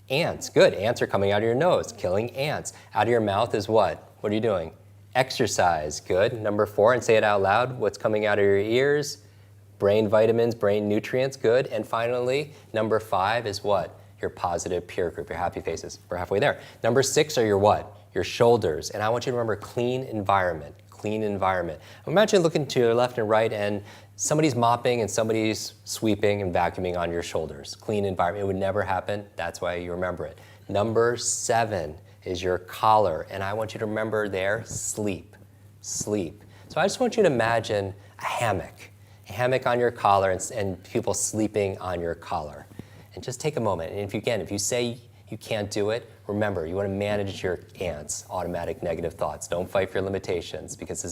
Ants. Good. Ants are coming out of your nose, killing ants. Out of your mouth is what? What are you doing? Exercise. Good. Number 4, and say it out loud. What's coming out of your ears? Brain vitamins, brain nutrients. Good. And finally, number 5 is what? Your positive peer group, your happy faces. We're halfway there. Number 6 are your what? Your shoulders. And I want you to remember clean environment. Clean environment. Imagine looking to your left and right and somebody's mopping and somebody's sweeping and vacuuming on your shoulders. Clean environment. It would never happen. That's why you remember it. Number 7 is your collar. And I want you to remember there, sleep. Sleep. So I just want you to imagine a hammock on your collar and people sleeping on your collar. And just take a moment. And if you say you can't do it, remember, you want to manage your ants, automatic negative thoughts. Don't fight for your limitations because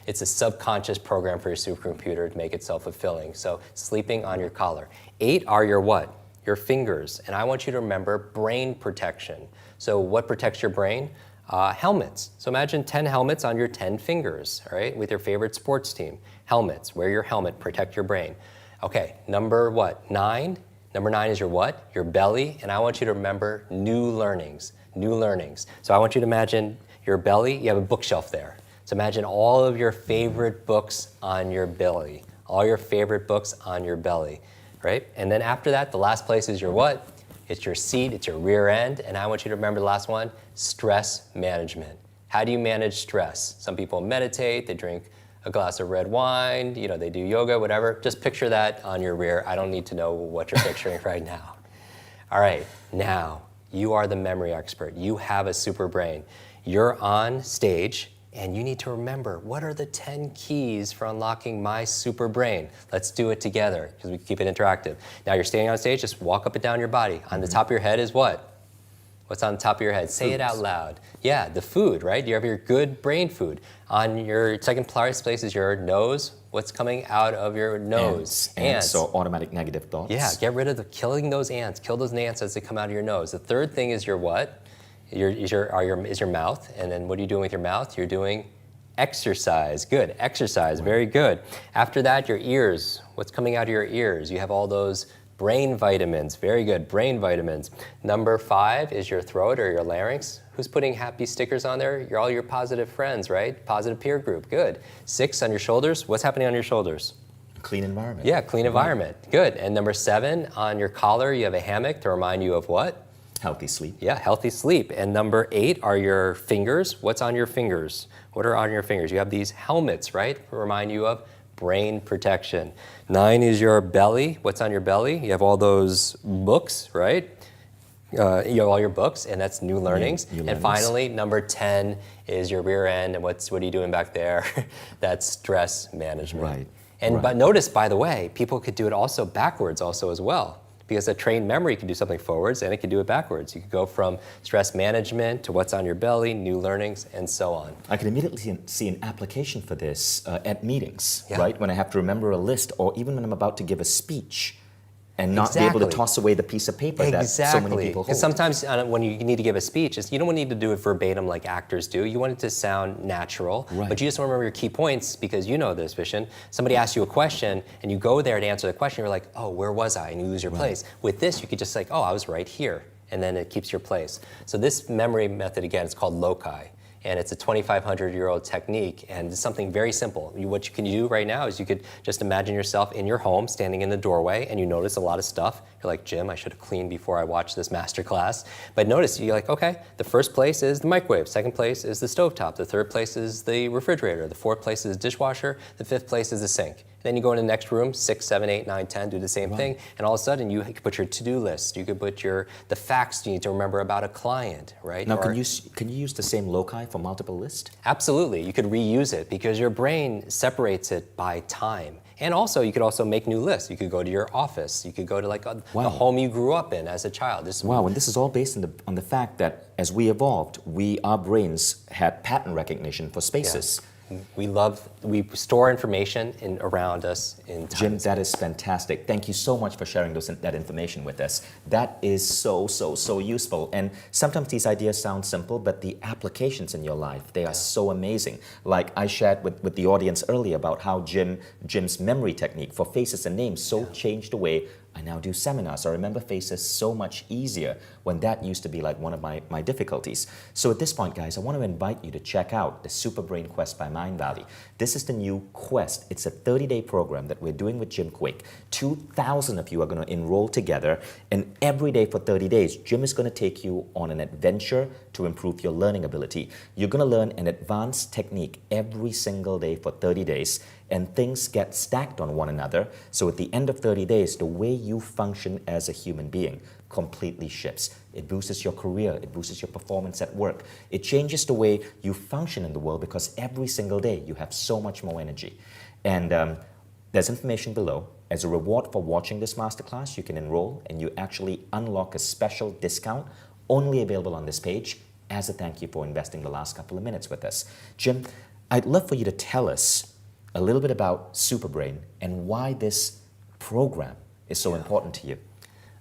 it's a subconscious program for your supercomputer to make it self-fulfilling. So sleeping on your collar. 8 are your what? Your fingers. And I want you to remember brain protection. So what protects your brain? Helmets. So imagine 10 helmets on your 10 fingers, all right, with your favorite sports team. Helmets. Wear your helmet. Protect your brain. Okay, number what? 9. Number 9 is your what? Your belly. And I want you to remember new learnings. New learnings. So I want you to imagine your belly. You have a bookshelf there. So imagine all of your favorite books on your belly. All your favorite books on your belly, right? And then after that, the last place is your what? It's your seat, it's your rear end, and I want you to remember the last one, stress management. How do you manage stress? Some people meditate, they drink a glass of red wine, they do yoga, whatever. Just picture that on your rear. I don't need to know what you're picturing right now. All right, now, you are the memory expert. You have a super brain. You're on stage, and you need to remember, what are the 10 keys for unlocking my super brain? Let's do it together, because we keep it interactive. Now you're standing on stage, just walk up and down your body. On the top of your head is what? What's on the top of your head? Say it out loud. Yeah, the food, right? You have your good brain food. On your second place is your nose. What's coming out of your nose? Ants. So automatic negative thoughts. Yeah, get rid of killing those ants. Kill those ants as they come out of your nose. The third thing is your what? Is your mouth. And then what are you doing with your mouth? You're doing exercise. Good, exercise, very good. After that, your ears. What's coming out of your ears? You have all those brain vitamins. Very good, brain vitamins. Number 5 is your throat or your larynx. Who's putting happy stickers on there? You're all your positive friends, right? Positive peer group, good. 6 on your shoulders. What's happening on your shoulders? Clean environment. Yeah, clean environment, good. And number 7, on your collar, you have a hammock to remind you of what? Healthy sleep. Yeah, healthy sleep. And number 8 are your fingers. What's on your fingers? What are on your fingers? You have these helmets, right? To remind you of brain protection. 9 is your belly. What's on your belly? You have all those books, right? all your books, and that's new learnings. New and learnings. finally, number 10 is your rear end, and what are you doing back there? That's stress management. Right. And but notice, by the way, people could do it also backwards also as well. Because a trained memory can do something forwards and it can do it backwards. You could go from stress management to what's on your belly, new learnings, and so on. I can immediately see an application for this at meetings, Yeah. right? When I have to remember a list, or even when I'm about to give a speech and not be able to toss away the piece of paper that so many people hold. Because sometimes when you need to give a speech, you don't need to do it verbatim like actors do. You want it to sound natural, Right. but you just want to remember your key points because you know this, Vishen. Somebody asks you a question and you go there to answer the question, you're like, oh, where was I? And you lose your place. With this, you could just like, oh, I was right here. And then it keeps your place. So this memory method, again, is called loci. And it's a 2,500-year-old technique, and it's something very simple. What you can do right now is you could just imagine yourself in your home, standing in the doorway, and you notice a lot of stuff. You're like, Jim, I should have cleaned before I watched this master class. But notice, you're like, okay, the first place is the microwave, second place is the stovetop, the third place is the refrigerator, the fourth place is the dishwasher, the fifth place is the sink. Then you go in the next room, 6, 7, 8, 9, 10, do the same thing, and all of a sudden you could put your to-do list, you could put the facts you need to remember about a client, right? Now, can you use the same loci for multiple lists? Absolutely, you could reuse it because your brain separates it by time. And also, you could also make new lists. You could go to your office. You could go to like the home you grew up in as a child. Wow, and this is all based on the fact that as we evolved, our brains had pattern recognition for spaces. Yeah. We store information around us in time. Jim, that is fantastic. Thank you so much for sharing that information with us. That is so useful. And sometimes these ideas sound simple, but the applications in your life, they are so amazing. Like I shared with the audience earlier about how Jim's memory technique for faces and names changed the way I now do seminars. I remember faces so much easier when that used to be like one of my difficulties. So at this point, guys, I want to invite you to check out the Super Brain Quest by Mindvalley. This is the new Quest. It's a 30-day program that we're doing with Jim Kwik. 2,000 of you are going to enroll together, and every day for 30 days, Jim is going to take you on an adventure to improve your learning ability. You're going to learn an advanced technique every single day for 30 days, and things get stacked on one another. So at the end of 30 days, the way you function as a human being completely shifts. It boosts your career, it boosts your performance at work. It changes the way you function in the world because every single day you have so much more energy. And there's information below. As a reward for watching this masterclass, you can enroll and you actually unlock a special discount only available on this page as a thank you for investing the last couple of minutes with us. Jim, I'd love for you to tell us a little bit about Superbrain and why this program is so important to you.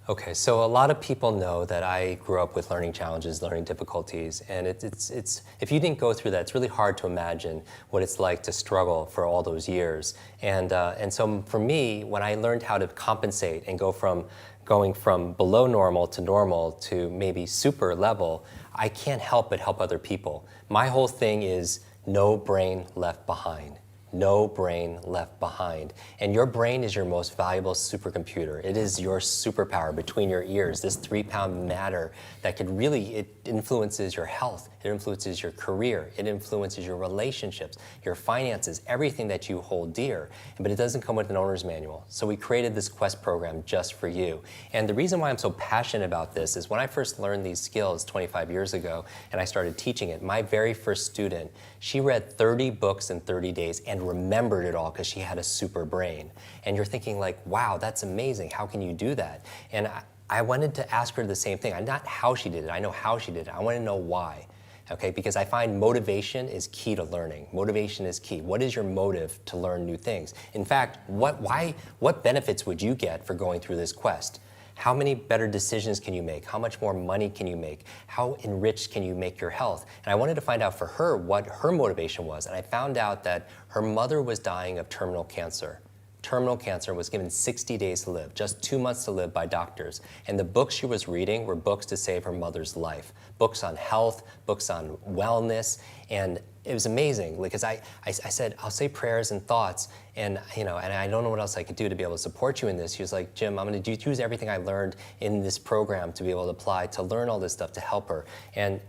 Okay, so a lot of people know that I grew up with learning challenges, learning difficulties, and it's if you didn't go through that, it's really hard to imagine what it's like to struggle for all those years. And so for me, when I learned how to compensate and going from below normal to maybe super level, I can't help but help other people. My whole thing is no brain left behind. No brain left behind. And your brain is your most valuable supercomputer. It is your superpower between your ears, this 3-pound matter that could really, it influences your health, it influences your career, it influences your relationships, your finances, everything that you hold dear. But it doesn't come with an owner's manual. So we created this Quest program just for you. And the reason why I'm so passionate about this is when I first learned these skills 25 years ago and I started teaching it, my very first student, she read 30 books in 30 days and remembered it all because she had a super brain. And you're thinking like, wow, that's amazing. How can you do that? And I wanted to ask her the same thing. Not how she did it. I know how she did it. I want to know why. Okay, because I find motivation is key to learning. Motivation is key. What is your motive to learn new things? In fact, what benefits would you get for going through this quest? How many better decisions can you make? How much more money can you make? How enriched can you make your health? And I wanted to find out for her what her motivation was. And I found out that her mother was dying of terminal cancer. Terminal cancer, was given 60 days to live, just 2 months to live by doctors. And the books she was reading were books to save her mother's life. Books on health, books on wellness, and it was amazing because I said, I'll say prayers and thoughts, and and I don't know what else I could do to be able to support you in this. She was like, Jim, I'm going to use everything I learned in this program to be able to apply, to learn all this stuff to help her. And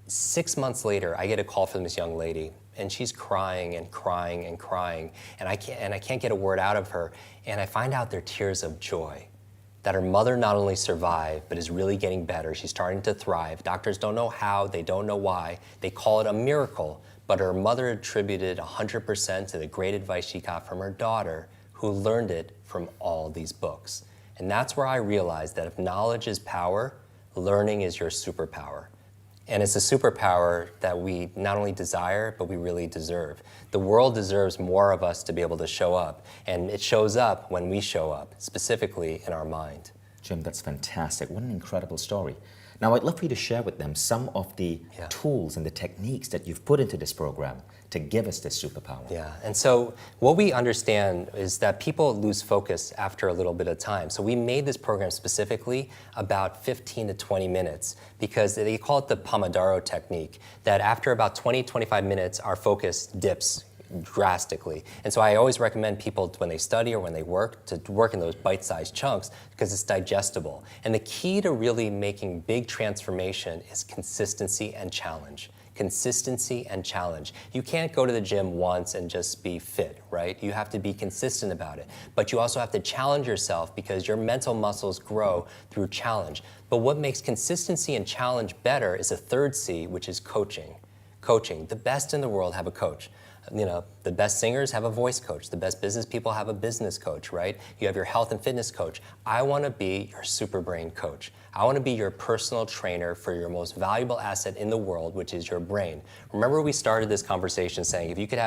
6 months later, I get a call from this young lady, and she's crying and crying and crying, and I can't get a word out of her. And I find out they're tears of joy. that her mother not only survived, but is really getting better. She's starting to thrive. Doctors don't know how, they don't know why. They call it a miracle, but her mother attributed 100% to the great advice she got from her daughter, who learned it from all these books. And that's where I realized that if knowledge is power, learning is your superpower. And it's a superpower that we not only desire, but we really deserve. The world deserves more of us to be able to show up, and it shows up when we show up, specifically in our mind. Jim, that's fantastic. What an incredible story. Now, I'd love for you to share with them some of the tools and the techniques that you've put into this program to give us this superpower. Yeah, and so what we understand is that people lose focus after a little bit of time. So we made this program specifically about 15 to 20 minutes because they call it the Pomodoro technique, that after about 20, 25 minutes, our focus dips drastically. And so I always recommend people when they study or when they work to work in those bite-sized chunks because it's digestible. And the key to really making big transformation is consistency and challenge. Consistency and challenge. You can't go to the gym once and just be fit, right? You have to be consistent about it. But you also have to challenge yourself because your mental muscles grow through challenge. But what makes consistency and challenge better is a third C, which is coaching. Coaching. The best in the world have a coach. You know, the best singers have a voice coach. The best business people have a business coach, right? You have your health and fitness coach. I want to be your super brain coach. I want to be your personal trainer for your most valuable asset in the world, which is your brain. Remember we started this conversation saying if you could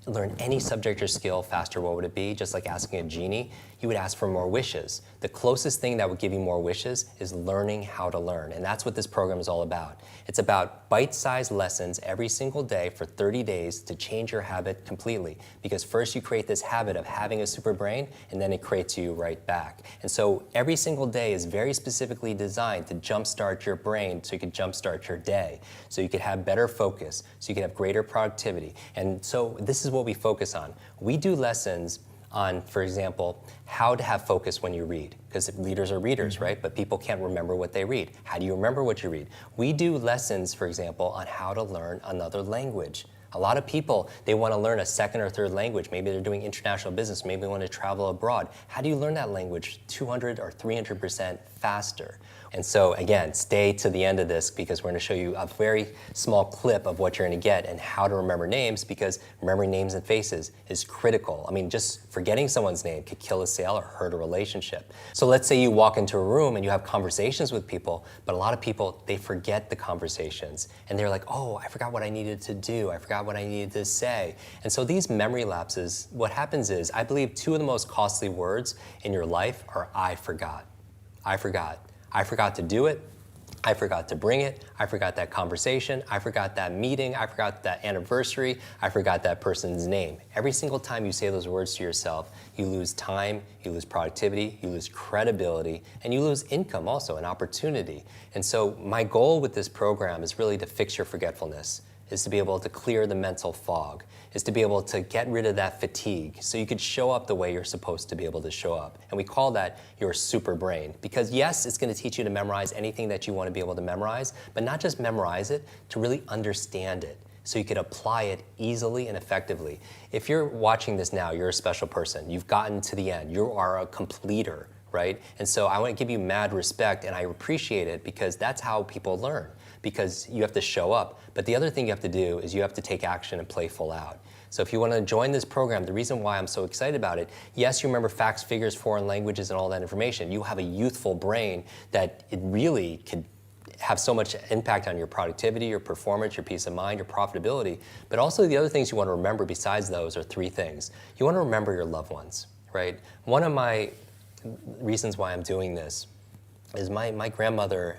learn any subject or skill faster, what would it be? Just like asking a genie, you would ask for more wishes. The closest thing that would give you more wishes is learning how to learn, and that's what this program is all about. It's about bite-sized lessons every single day for 30 days to change your habit completely, because first you create this habit of having a super brain, and then it creates you right back. And so every single day is very specifically designed to jumpstart your brain so you can jumpstart your day, so you could have better focus, so you could have greater productivity. And so this is what we focus on. We do lessons on, for example, how to have focus when you read, because readers are readers, right? But people can't remember what they read. How do you remember what you read? We do lessons, for example, on how to learn another language. A lot of people, they want to learn a second or third language. Maybe they're doing international business. Maybe they want to travel abroad. How do you learn that language 200 or 300% faster? And so again, stay to the end of this because we're going to show you a very small clip of what you're going to get and how to remember names, because remembering names and faces is critical. I mean, just forgetting someone's name could kill a sale or hurt a relationship. So let's say you walk into a room and you have conversations with people, but a lot of people, they forget the conversations and they're like, oh, I forgot what I needed to do. I forgot what I needed to say. And so these memory lapses, what happens is, I believe two of the most costly words in your life are I forgot. I forgot. I forgot to do it. I forgot to bring it. I forgot that conversation. I forgot that meeting. I forgot that anniversary. I forgot that person's name. Every single time you say those words to yourself, you lose time, you lose productivity, you lose credibility, and you lose income also, an opportunity. And so my goal with this program is really to fix your forgetfulness, is to be able to clear the mental fog, is to be able to get rid of that fatigue so you could show up the way you're supposed to be able to show up. And we call that your super brain. Because yes, it's going to teach you to memorize anything that you want to be able to memorize, but not just memorize it, to really understand it so you could apply it easily and effectively. If you're watching this now, you're a special person. You've gotten to the end. You are a completer, right? And so I want to give you mad respect, and I appreciate it because that's how people learn, because you have to show up. But the other thing you have to do is you have to take action and play full out. So if you want to join this program, the reason why I'm so excited about it, yes, you remember facts, figures, foreign languages, and all that information. You have a youthful brain that it really could have so much impact on your productivity, your performance, your peace of mind, your profitability. But also the other things you want to remember besides those are three things. You want to remember your loved ones, right? One of my reasons why I'm doing this is my grandmother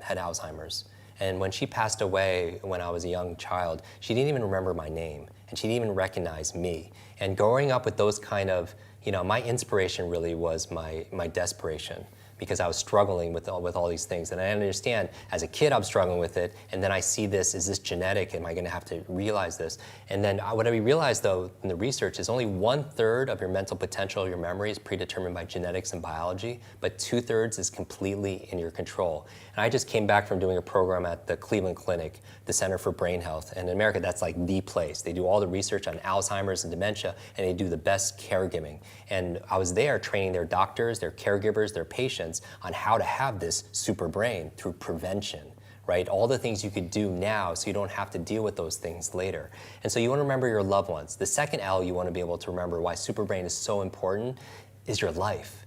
had Alzheimer's. And when she passed away when I was a young child, she didn't even remember my name, and she didn't even recognize me. And growing up with those kind of, my inspiration really was my desperation. because I was struggling with all these things. And I understand, as a kid, I'm struggling with it, and then I see this, is this genetic? Am I gonna have to realize this? And then what I realized, though, in the research is only 1/3 of your mental potential, your memory, is predetermined by genetics and biology, but 2/3 is completely in your control. And I just came back from doing a program at the Cleveland Clinic, the Center for Brain Health. And in America, that's like the place. They do all the research on Alzheimer's and dementia, and they do the best caregiving. And I was there training their doctors, their caregivers, their patients on how to have this super brain through prevention, right? All the things you could do now so you don't have to deal with those things later. And so you want to remember your loved ones. The second L you want to be able to remember why super brain is so important is your life,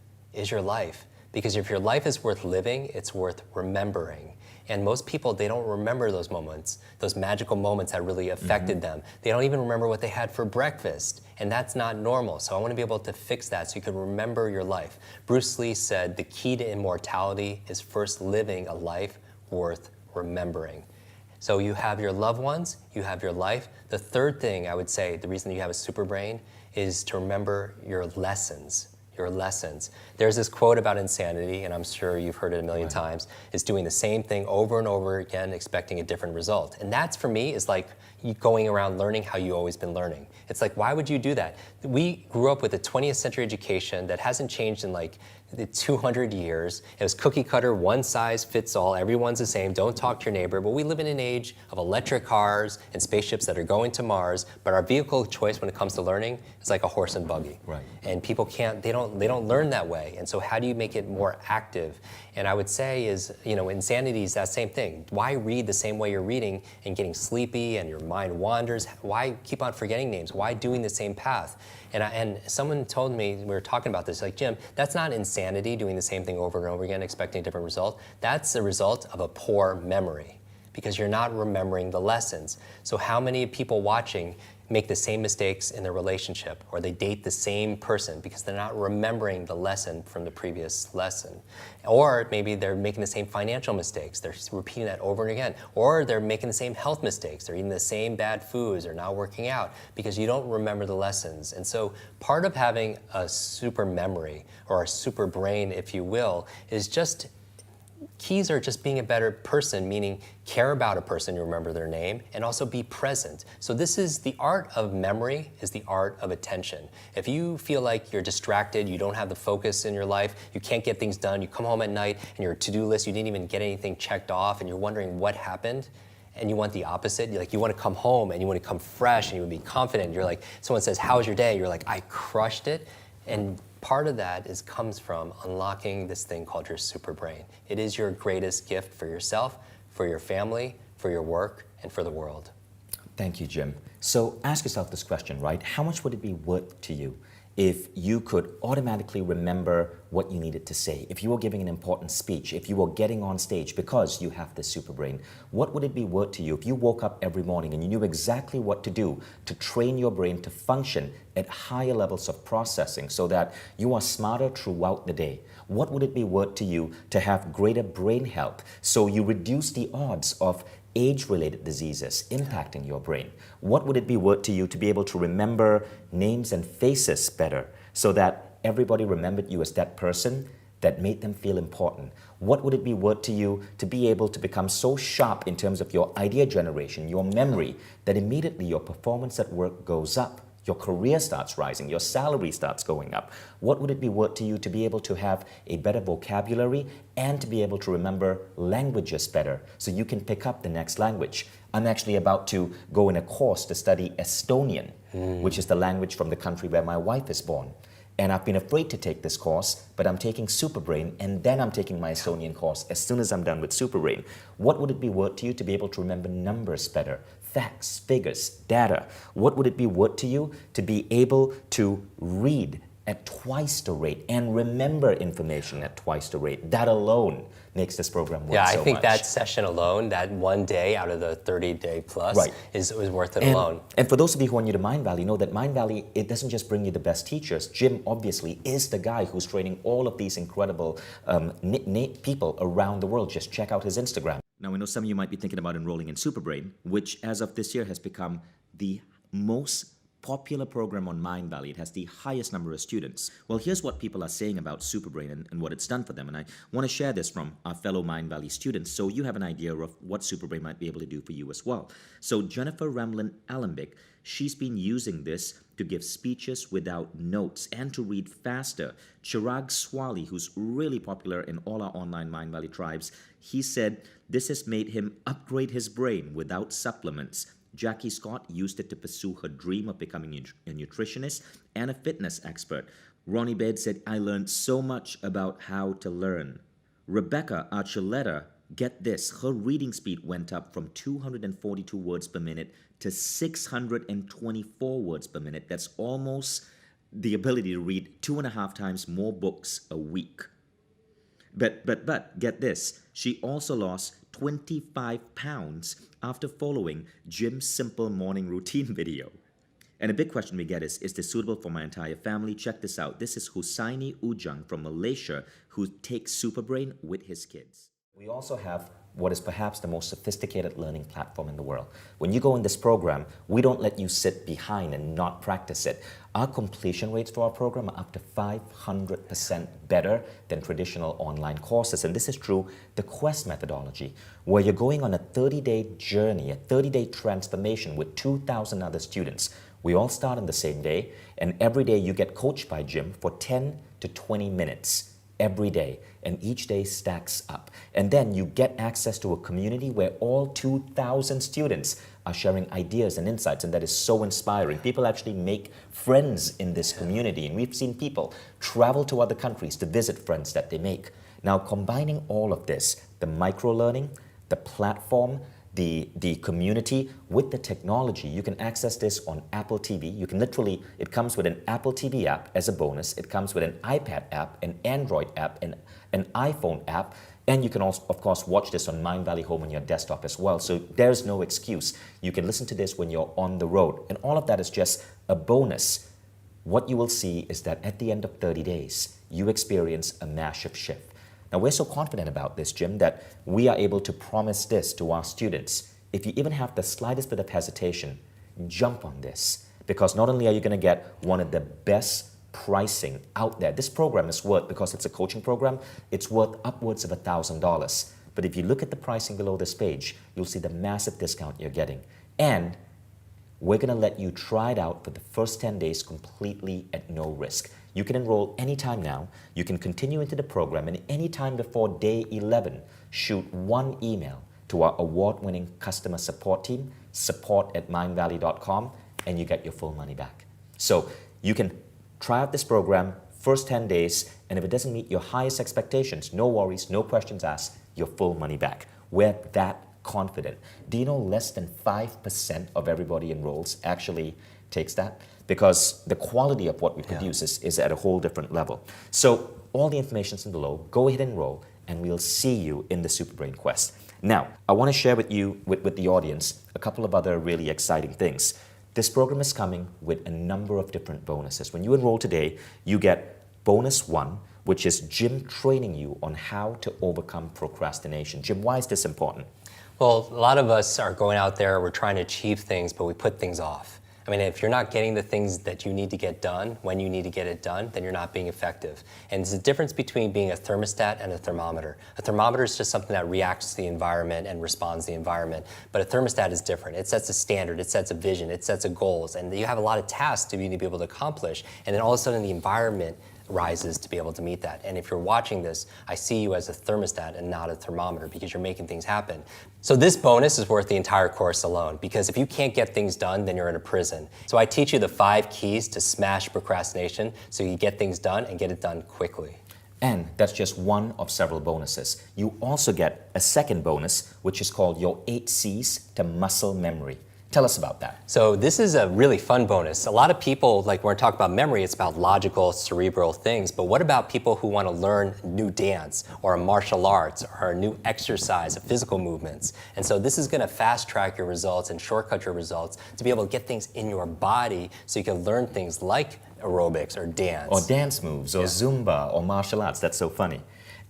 Because if your life is worth living, it's worth remembering. And most people, they don't remember those moments, those magical moments that really affected them. They don't even remember what they had for breakfast, and that's not normal. So I want to be able to fix that so you can remember your life. Bruce Lee said the key to immortality is first living a life worth remembering. So you have your loved ones, you have your life. The third thing I would say, the reason you have a super brain, is to remember your lessons. There's this quote about insanity, and I'm sure you've heard it a million times, is doing the same thing over and over again, expecting a different result. And that's, for me, is like you going around learning how you've always been learning. It's like, why would you do that? We grew up with a 20th century education that hasn't changed in like the 200 years. It was cookie cutter, one size fits all, everyone's the same, don't talk to your neighbor. But we live in an age of electric cars and spaceships that are going to Mars, but our vehicle of choice when it comes to learning is like a horse and buggy. Right. And people they don't learn that way. And so how do you make it more active? And I would say is, insanity is that same thing. Why read the same way you're reading and getting sleepy and your mind wanders? Why keep on forgetting names? Why doing the same path? And someone told me, we were talking about this, like, Jim, that's not insanity, doing the same thing over and over again, expecting a different result. That's the result of a poor memory, because you're not remembering the lessons. So how many people watching make the same mistakes in their relationship, or they date the same person because they're not remembering the lesson from the previous lesson? Or maybe they're making the same financial mistakes, they're repeating that over and again. Or they're making the same health mistakes, they're eating the same bad foods, they're not working out, because you don't remember the lessons. And so part of having a super memory, or a super brain, if you will, is just keys are just being a better person, meaning care about a person, you remember their name, and also be present. So this is the art of memory, is the art of attention. If you feel like you're distracted, you don't have the focus in your life, you can't get things done, you come home at night and your to-do list, you didn't even get anything checked off, and you're wondering what happened, and you want the opposite, you want to come home and you want to come fresh and you want to be confident. You're like, someone says, how was your day? You're like, I crushed it. And part of that comes from unlocking this thing called your super brain. It is your greatest gift for yourself, for your family, for your work, and for the world. Thank you, Jim. So ask yourself this question, right? How much would it be worth to you if you could automatically remember what you needed to say? If you were giving an important speech, if you were getting on stage because you have this super brain, what would it be worth to you if you woke up every morning and you knew exactly what to do to train your brain to function at higher levels of processing so that you are smarter throughout the day? What would it be worth to you to have greater brain health so you reduce the odds of age-related diseases impacting your brain? What would it be worth to you to be able to remember names and faces better so that everybody remembered you as that person that made them feel important? What would it be worth to you to be able to become so sharp in terms of your idea generation, your memory, that immediately your performance at work goes up? Your career starts rising, your salary starts going up. What would it be worth to you to be able to have a better vocabulary and to be able to remember languages better so you can pick up the next language? I'm actually about to go in a course to study Estonian, which is the language from the country where my wife is born. And I've been afraid to take this course, but I'm taking Superbrain, and then I'm taking my Estonian course as soon as I'm done with Superbrain. What would it be worth to you to be able to remember numbers better? Facts, figures, data. What would it be worth to you to be able to read at twice the rate and remember information at twice the rate? That alone makes this program worth so much. Yeah, I think that session alone, that one day out of the 30-day plus, right, is worth it alone. And for those of you who are new to Mind Valley, know that Mind Valley, it doesn't just bring you the best teachers. Jim obviously is the guy who's training all of these incredible people around the world. Just check out his Instagram. Now, I know some of you might be thinking about enrolling in Superbrain, which as of this year has become the most popular program on Mindvalley. It has the highest number of students. Well, here's what people are saying about Superbrain and what it's done for them. And I want to share this from our fellow Mindvalley students so you have an idea of what Superbrain might be able to do for you as well. So Jennifer Ramlin Alembic, she's been using this to give speeches without notes and to read faster. Chirag Swali, who's really popular in all our online Mindvalley tribes, he said this has made him upgrade his brain without supplements. Jackie Scott used it to pursue her dream of becoming a nutritionist and a fitness expert. Ronnie Baird said, I learned so much about how to learn. Rebecca Archuleta, get this, her reading speed went up from 242 words per minute to 624 words per minute. That's almost the ability to read 2.5 times more books a week. But get this, she also lost 25 pounds after following Jim's simple morning routine video. And a big question we get is this suitable for my entire family? Check this out. This is Husaini Ujang from Malaysia who takes Superbrain with his kids. We also have what is perhaps the most sophisticated learning platform in the world. When you go in this program, we don't let you sit behind and not practice it. Our completion rates for our program are up to 500% better than traditional online courses. And this is through the Quest methodology, where you're going on a 30-day journey, a 30-day transformation with 2,000 other students. We all start on the same day, and every day you get coached by Jim for 10 to 20 minutes. Every day, and each day stacks up. And then you get access to a community where all 2,000 students are sharing ideas and insights, and that is so inspiring. People actually make friends in this community, and we've seen people travel to other countries to visit friends that they make. Now, combining all of this, the micro-learning, the platform, the community with the technology, you can access this on Apple TV. You can literally, it comes with an Apple TV app as a bonus. It comes with an iPad app, an Android app, and an iPhone app. And you can also, of course, watch this on Mindvalley Home on your desktop as well. So there's no excuse. You can listen to this when you're on the road. And all of that is just a bonus. What you will see is that at the end of 30 days, you experience a massive shift. Now, we're so confident about this, Jim, that we are able to promise this to our students. If you even have the slightest bit of hesitation, jump on this. Because not only are you going to get one of the best pricing out there, this program is worth, because it's a coaching program, it's worth upwards of $1,000. But if you look at the pricing below this page, you'll see the massive discount you're getting. And we're going to let you try it out for the first 10 days completely at no risk. You can enroll anytime now. You can continue into the program, and anytime before day 11, shoot one email to our award-winning customer support team, support@mindvalley.com, and you get your full money back. So you can try out this program, first 10 days, and if it doesn't meet your highest expectations, no worries, no questions asked, your full money back. We're that confident. Do you know less than 5% of everybody enrolls actually takes that? Because the quality of what we produce is at a whole different level. So all the information's in below. Go ahead and enroll, and we'll see you in the Superbrain Quest. Now, I want to share with you, with the audience, a couple of other really exciting things. This program is coming with a number of different bonuses. When you enroll today, you get bonus 1, which is Jim training you on how to overcome procrastination. Jim, why is this important? Well, a lot of us are going out there, we're trying to achieve things, but we put things off. I mean, if you're not getting the things that you need to get done when you need to get it done, then you're not being effective. And there's a difference between being a thermostat and a thermometer. A thermometer is just something that reacts to the environment and responds to the environment. But a thermostat is different. It sets a standard, it sets a vision, it sets a goals, and you have a lot of tasks to be able to accomplish. And then all of a sudden the environment rises to be able to meet that. And if you're watching this, I see you as a thermostat and not a thermometer, because you're making things happen. So this bonus is worth the entire course alone, because if you can't get things done, then you're in a prison. So I teach you the 5 keys to smash procrastination so you get things done and get it done quickly. And that's just one of several bonuses. You also get a second bonus, which is called your 8 C's to muscle memory. Tell us about that. So this is a really fun bonus. A lot of people, like when we're talking about memory, it's about logical, cerebral things. But what about people who want to learn new dance or a martial arts or a new exercise, physical movements? And so this is going to fast track your results and shortcut your results to be able to get things in your body so you can learn things like aerobics or dance. Or dance moves or Zumba or martial arts. That's so funny.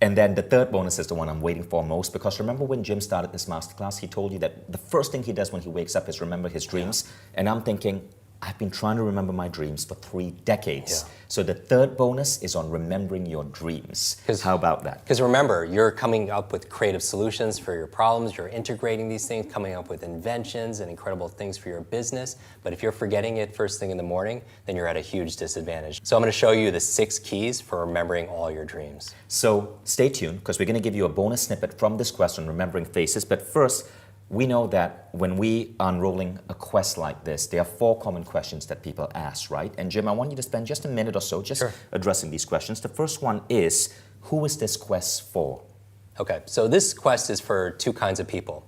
And then the third bonus is the one I'm waiting for most, because remember when Jim started this masterclass, he told you that the first thing he does when he wakes up is remember his dreams. And I'm thinking, I've been trying to remember my dreams for 3 decades. Yeah. So the third bonus is on remembering your dreams. How about that? Because remember, you're coming up with creative solutions for your problems, you're integrating these things, coming up with inventions and incredible things for your business. But if you're forgetting it first thing in the morning, then you're at a huge disadvantage. So I'm going to show you the 6 keys for remembering all your dreams. So stay tuned, because we're going to give you a bonus snippet from this quest on remembering faces. But first, we know that when we are unrolling a quest like this, there are 4 common questions that people ask, right? And Jim, I want you to spend just a minute or so just addressing these questions. The first one is, who is this quest for? Okay, so this quest is for 2 kinds of people.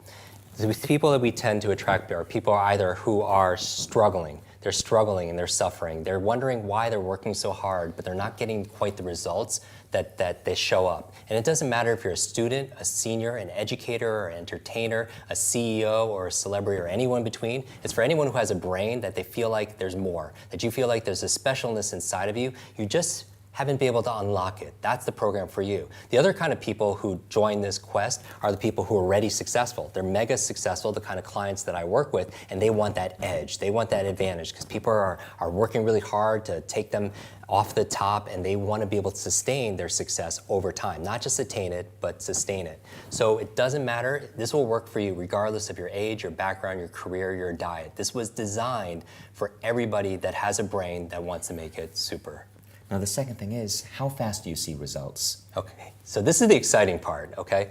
The people that we tend to attract are people either who are struggling. They're struggling and they're suffering. They're wondering why they're working so hard, but they're not getting quite the results that they show up. And it doesn't matter if you're a student, a senior, an educator, or an entertainer, a CEO, or a celebrity, or anyone between. It's for anyone who has a brain that they feel like there's more, that you feel like there's a specialness inside of you. You just haven't been able to unlock it. That's the program for you. The other kind of people who join this quest are the people who are already successful. They're mega successful, the kind of clients that I work with, and they want that edge. They want that advantage because people are working really hard to take them off the top, and they want to be able to sustain their success over time. Not just attain it, but sustain it. So it doesn't matter. This will work for you regardless of your age, your background, your career, your diet. This was designed for everybody that has a brain that wants to make it super. Now, the second thing is, how fast do you see results? Okay, so this is the exciting part, okay?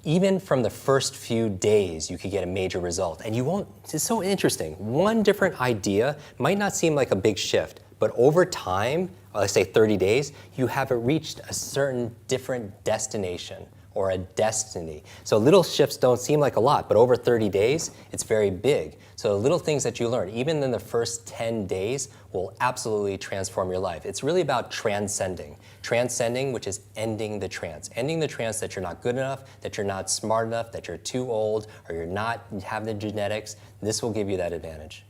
Even from the first few days, you could get a major result. And you won't, it's so interesting. One different idea might not seem like a big shift, but over time, let's say 30 days, you have reached a certain different destination or a destiny. So little shifts don't seem like a lot, but over 30 days, it's very big. So little things that you learn, even in the first 10 days, will absolutely transform your life. It's really about transcending. Transcending, which is ending the trance. Ending the trance that you're not good enough, that you're not smart enough, that you're too old, or you're not have the genetics. This will give you that advantage.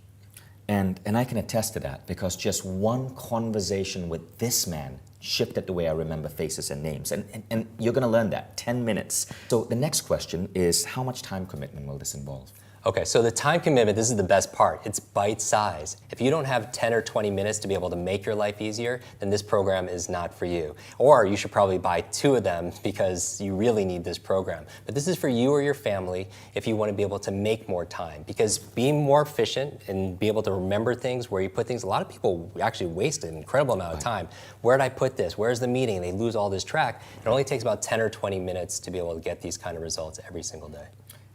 And I can attest to that, because just one conversation with this man shifted the way I remember faces and names. And you're going to learn that, 10 minutes. So the next question is, how much time commitment will this involve? Okay, so the time commitment, this is the best part. It's bite size. If you don't have 10 or 20 minutes to be able to make your life easier, then this program is not for you. Or you should probably buy 2 of them because you really need this program. But this is for you or your family if you want to be able to make more time. Because being more efficient and be able to remember things, where you put things, a lot of people actually waste an incredible amount of time. Where did I put this? Where's the meeting? They lose all this track. It only takes about 10 or 20 minutes to be able to get these kind of results every single day.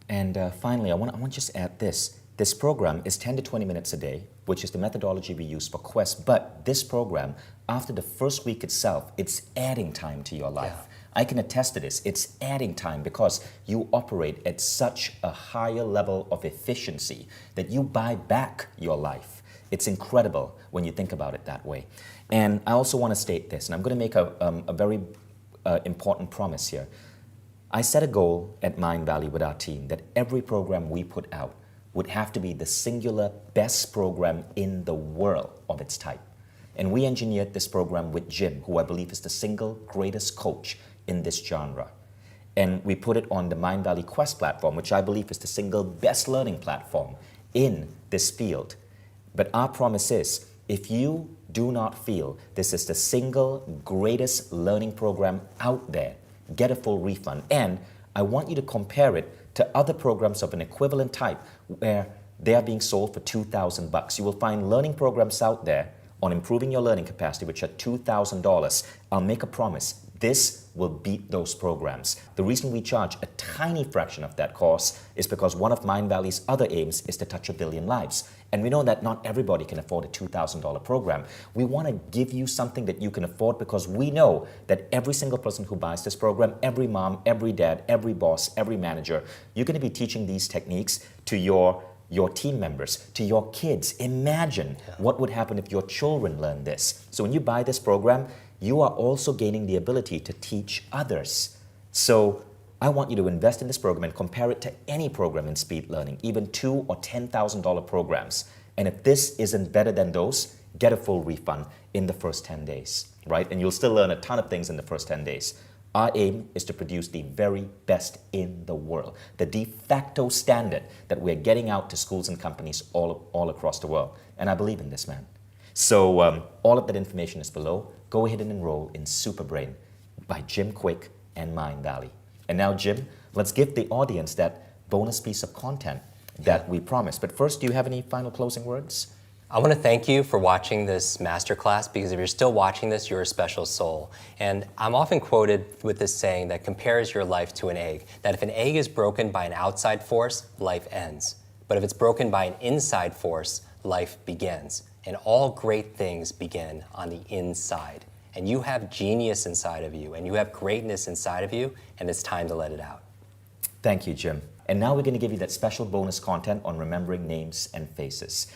And finally, I want just to add this. This program is 10 to 20 minutes a day, which is the methodology we use for Quest. But this program, after the first week itself, it's adding time to your life. Yeah. I can attest to this. It's adding time because you operate at such a higher level of efficiency that you buy back your life. It's incredible when you think about it that way. And I also want to state this, and I'm going to make a very important promise here. I set a goal at Mind Valley with our team that every program we put out would have to be the singular best program in the world of its type. And we engineered this program with Jim, who I believe is the single greatest coach in this genre. And we put it on the Mind Valley Quest platform, which I believe is the single best learning platform in this field. But our promise is, if you do not feel this is the single greatest learning program out there, get a full refund. And I want you to compare it to other programs of an equivalent type where they are being sold for $2,000. You will find learning programs out there on improving your learning capacity which are $2,000. I'll make a promise. This will beat those programs. The reason we charge a tiny fraction of that cost is because one of Mind Valley's other aims is to touch 1 billion lives. And we know that not everybody can afford a $2,000 program. We want to give you something that you can afford because we know that every single person who buys this program, every mom, every dad, every boss, every manager, you're going to be teaching these techniques to your team members, to your kids. Imagine what would happen if your children learn this. So when you buy this program, you are also gaining the ability to teach others. So I want you to invest in this program and compare it to any program in speed learning, even $2,000 or $10,000 programs. And if this isn't better than those, get a full refund in the first 10 days, right? And you'll still learn a ton of things in the first 10 days. Our aim is to produce the very best in the world, the de facto standard that we're getting out to schools and companies all across the world. And I believe in this, man. So all of that information is below. Go ahead and enroll in Superbrain by Jim Kwik and Mindvalley. And now, Jim, let's give the audience that bonus piece of content that we promised. But first, do you have any final closing words? I want to thank you for watching this masterclass, because if you're still watching this, you're a special soul. And I'm often quoted with this saying that compares your life to an egg, that if an egg is broken by an outside force, life ends. But if it's broken by an inside force, life begins. And all great things begin on the inside. And you have genius inside of you, and you have greatness inside of you, and it's time to let it out. Thank you, Jim. And now we're going to give you that special bonus content on remembering names and faces.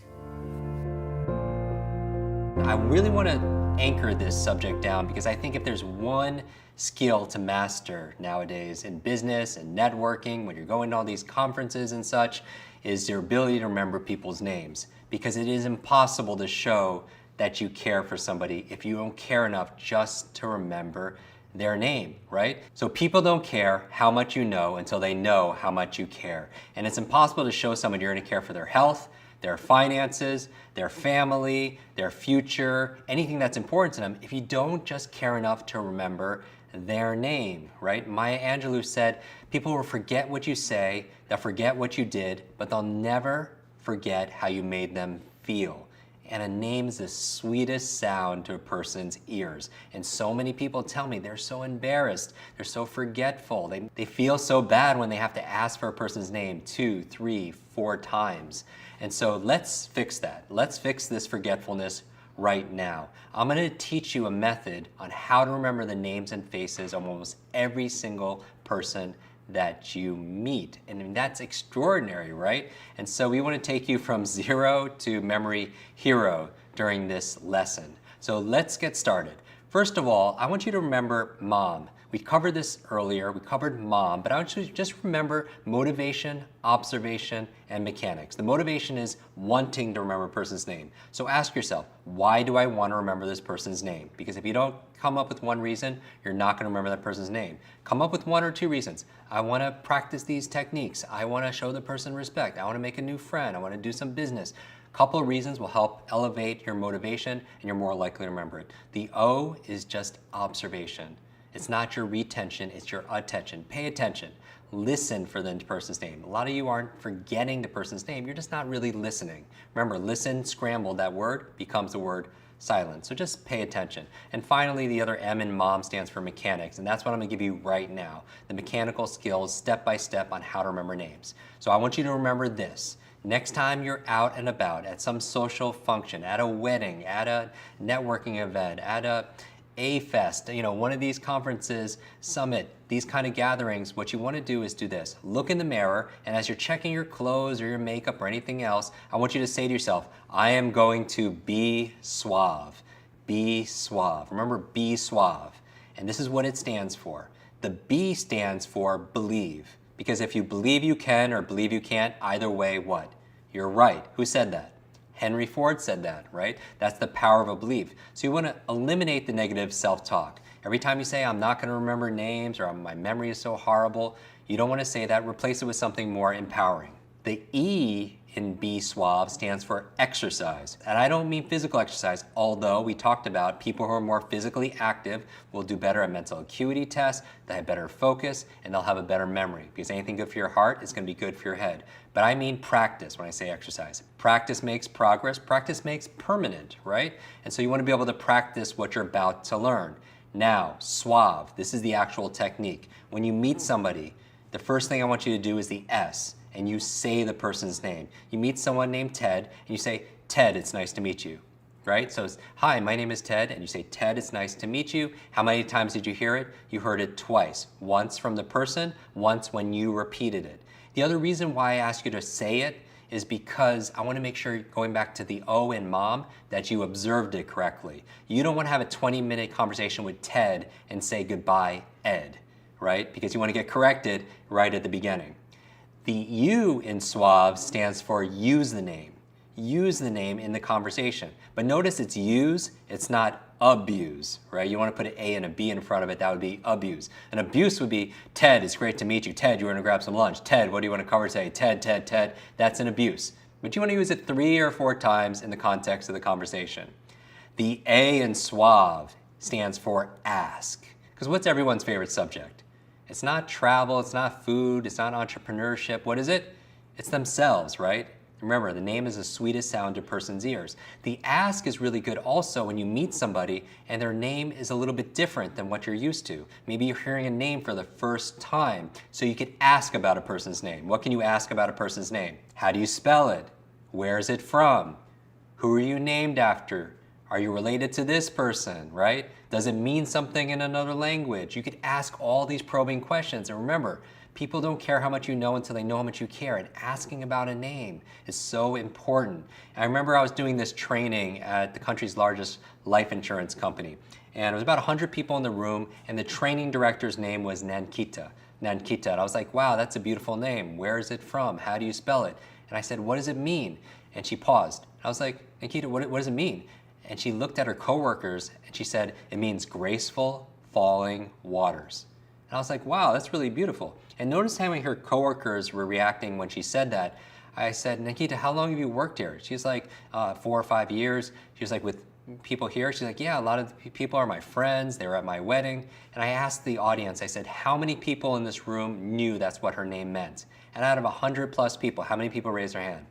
I really want to anchor this subject down, because I think if there's one skill to master nowadays in business and networking, when you're going to all these conferences and such, is your ability to remember people's names. Because it is impossible to show that you care for somebody if you don't care enough just to remember their name, right? So people don't care how much you know until they know how much you care. And it's impossible to show someone you're going to care for their health, their finances, their family, their future, anything that's important to them, if you don't just care enough to remember their name, right? Maya Angelou said, people will forget what you say, they'll forget what you did, but they'll never forget how you made them feel. And a name's the sweetest sound to a person's ears. And so many people tell me they're so embarrassed, they're so forgetful, they feel so bad when they have to ask for a person's name 2, 3, 4 times. And so let's fix that. Let's fix this forgetfulness right now. I'm going to teach you a method on how to remember the names and faces of almost every single person that you meet. And that's extraordinary, right? And so we want to take you from zero to memory hero during this lesson. So let's get started. First of all, I want you to remember mom. We covered this earlier, we covered mom, but I want you to just remember motivation, observation, and mechanics. The motivation is wanting to remember a person's name. So ask yourself, why do I want to remember this person's name? Because if you don't come up with one reason, you're not going to remember that person's name. Come up with 1 or 2 reasons. I want to practice these techniques. I want to show the person respect. I want to make a new friend. I want to do some business. A couple of reasons will help elevate your motivation, and you're more likely to remember it. The O is just observation. It's not your retention, it's your attention. Pay attention. Listen for the person's name. A lot of you aren't forgetting the person's name, you're just not really listening. Remember, listen, scrambled, that word becomes the word silent. So just pay attention. And finally, the other M in mom stands for mechanics, and that's what I'm gonna give you right now. The mechanical skills, step by step, on how to remember names. So I want you to remember this. Next time you're out and about at some social function, at a wedding, at a networking event, at a fest, one of these conferences, summit, these kind of gatherings, what you want to do is do this. Look in the mirror, and as you're checking your clothes or your makeup or anything else, I want you to say to yourself, I am going to be suave. Be suave. Remember, be suave. And this is what it stands for. The B stands for believe. Because if you believe you can or believe you can't, either way, what? You're right. Who said that? Henry Ford said that, right? That's the power of a belief. So you want to eliminate the negative self-talk. Every time you say, I'm not going to remember names, or my memory is so horrible, you don't want to say that. Replace it with something more empowering. The E in Be Suave stands for exercise. And I don't mean physical exercise, although we talked about people who are more physically active will do better at mental acuity tests, they have better focus, and they'll have a better memory. Because anything good for your heart is going to be good for your head. But I mean practice when I say exercise. Practice makes progress, practice makes permanent, right? And so you want to be able to practice what you're about to learn. Now, suave, this is the actual technique. When you meet somebody, the first thing I want you to do is the S, and you say the person's name. You meet someone named Ted, and you say, Ted, it's nice to meet you, right? So it's, hi, my name is Ted, and you say, Ted, it's nice to meet you. How many times did you hear it? You heard it twice. Once from the person, once when you repeated it. The other reason why I ask you to say it is because I want to make sure, going back to the O in mom, that you observed it correctly. You don't want to have a 20-minute conversation with Ted and say goodbye, Ed, right? Because you want to get corrected right at the beginning. The U in suave stands for use the name. use the name in the conversation. But notice it's use, it's not abuse, right? You want to put an A and a B in front of it, that would be abuse. An abuse would be, Ted, it's great to meet you. Ted, you want to grab some lunch. Ted, what do you want to cover today? Ted, Ted, Ted. That's an abuse. But you want to use it 3 or 4 times in the context of the conversation. The A in suave stands for ask. Because what's everyone's favorite subject? It's not travel, it's not food, it's not entrepreneurship. What is it? It's themselves, right? Remember, the name is the sweetest sound to a person's ears. The ask is really good also when you meet somebody and their name is a little bit different than what you're used to. Maybe you're hearing a name for the first time, so you could ask about a person's name. What can you ask about a person's name? How do you spell it? Where is it from? Who are you named after? Are you related to this person, right? Does it mean something in another language? You could ask all these probing questions. And remember, people don't care how much you know until they know how much you care. And asking about a name is so important. And I remember I was doing this training at the country's largest life insurance company. And it was about 100 people in the room, and the training director's name was Nankita. Nankita. And I was like, wow, that's a beautiful name. Where is it from? How do you spell it? And I said, what does it mean? And she paused. I was like, Nankita, what does it mean? And she looked at her coworkers and she said, it means graceful falling waters. And I was like, wow, that's really beautiful. And notice how her coworkers were reacting when she said that. I said, Nankita, how long have you worked here? She's like, 4 or 5 years. She was like, with people here? She's like, yeah, a lot of people are my friends. They were at my wedding. And I asked the audience, I said, how many people in this room knew that's what her name meant? And out of 100 plus people, how many people raised their hand?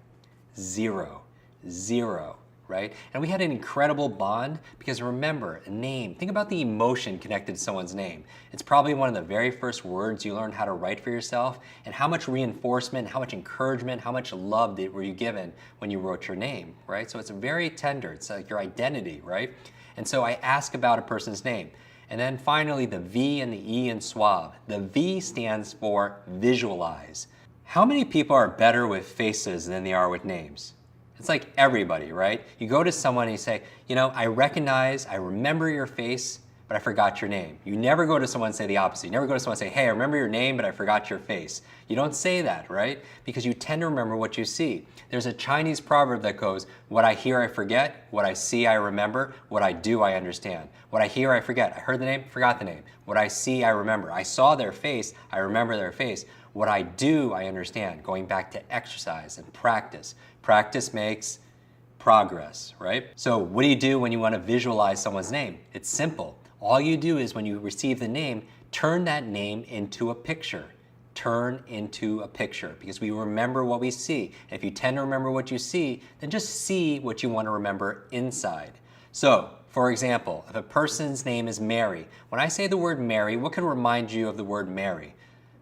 0. 0. Right? And we had an incredible bond because remember, a name, think about the emotion connected to someone's name. It's probably one of the very first words you learned how to write for yourself, and how much reinforcement, how much encouragement, how much love were you given when you wrote your name, right? So it's very tender, it's like your identity, right? And so I ask about a person's name. And then finally the V and the E in suave. The V stands for visualize. How many people are better with faces than they are with names? It's like everybody, right? You go to someone and you say, you know, I remember your face, but I forgot your name. You never go to someone and say the opposite. You never go to someone and say, hey, I remember your name, but I forgot your face. You don't say that, right? Because you tend to remember what you see. There's a Chinese proverb that goes, what I hear, I forget. What I see, I remember. What I do, I understand. What I hear, I forget. I heard the name, forgot the name. What I see, I remember. I saw their face, I remember their face. What I do, I understand. Going back to exercise and practice. Practice makes progress, right? So what do you do when you want to visualize someone's name? It's simple. All you do is when you receive the name, turn that name into a picture. Turn into a picture because we remember what we see. And if you tend to remember what you see, then just see what you want to remember inside. So, for example, if a person's name is Mary, when I say the word Mary, what can remind you of the word Mary?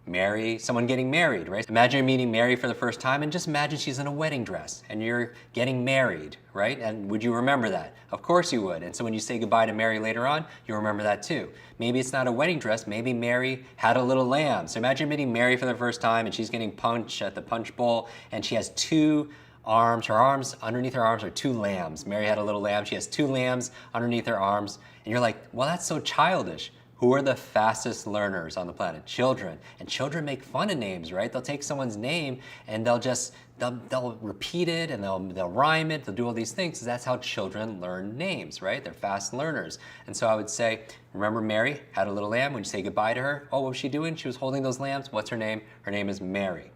Mary, someone getting married, right? Imagine you're meeting Mary for the first time and just imagine she's in a wedding dress and you're getting married, right? And would you remember that? Of course you would. And so when you say goodbye to Mary later on, you remember that too. Maybe it's not a wedding dress, maybe Mary had a little lamb. So imagine meeting Mary for the first time and she's getting punch at the punch bowl and she has 2 arms. Her arms, underneath her arms are 2 lambs. Mary had a little lamb. She has 2 lambs underneath her arms. And you're like, well, that's so childish. Who are the fastest learners on the planet? Children. And children make fun of names, right? They'll take someone's name and they'll repeat it and they'll rhyme it, they'll do all these things. That's how children learn names, right? They're fast learners. And so I would say, remember Mary had a little lamb. When you say goodbye to her, oh, what was she doing? She was holding those lambs. What's her name? Her name is Mary.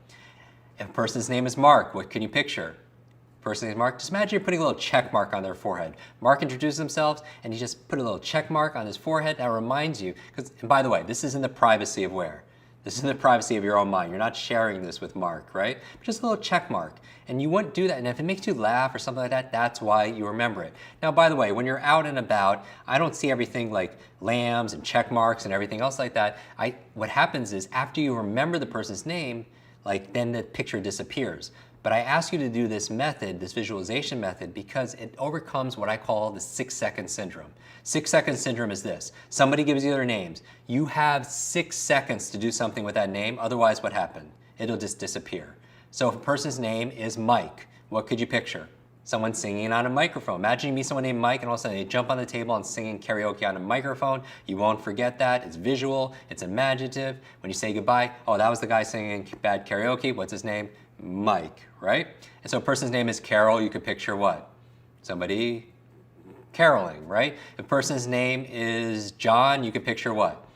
If a person's name is Mark, what can you picture? Person's name is Mark. Just imagine you're putting a little check mark on their forehead. Mark introduces himself and you just put a little check mark on his forehead. That reminds you, and by the way, this is in the privacy of where? This is in the privacy of your own mind. You're not sharing this with Mark, right? Just a little check mark. And you wouldn't do that. And if it makes you laugh or something like that, that's why you remember it. Now, by the way, when you're out and about, I don't see everything like lambs and check marks and everything else like that. What happens is after you remember the person's name, then the picture disappears. But I ask you to do this method, this visualization method, because it overcomes what I call the 6-second syndrome. 6-second syndrome is this. Somebody gives you their names. You have 6 seconds to do something with that name, otherwise what happened? It'll just disappear. So if a person's name is Mike, what could you picture? Someone singing on a microphone. Imagine you meet someone named Mike and all of a sudden they jump on the table and singing karaoke on a microphone. You won't forget that. It's visual, it's imaginative. When you say goodbye, oh, that was the guy singing bad karaoke. What's his name? Mike, right? And so a person's name is Carol, you could picture what? Somebody caroling, right? If a person's name is John, you could picture what?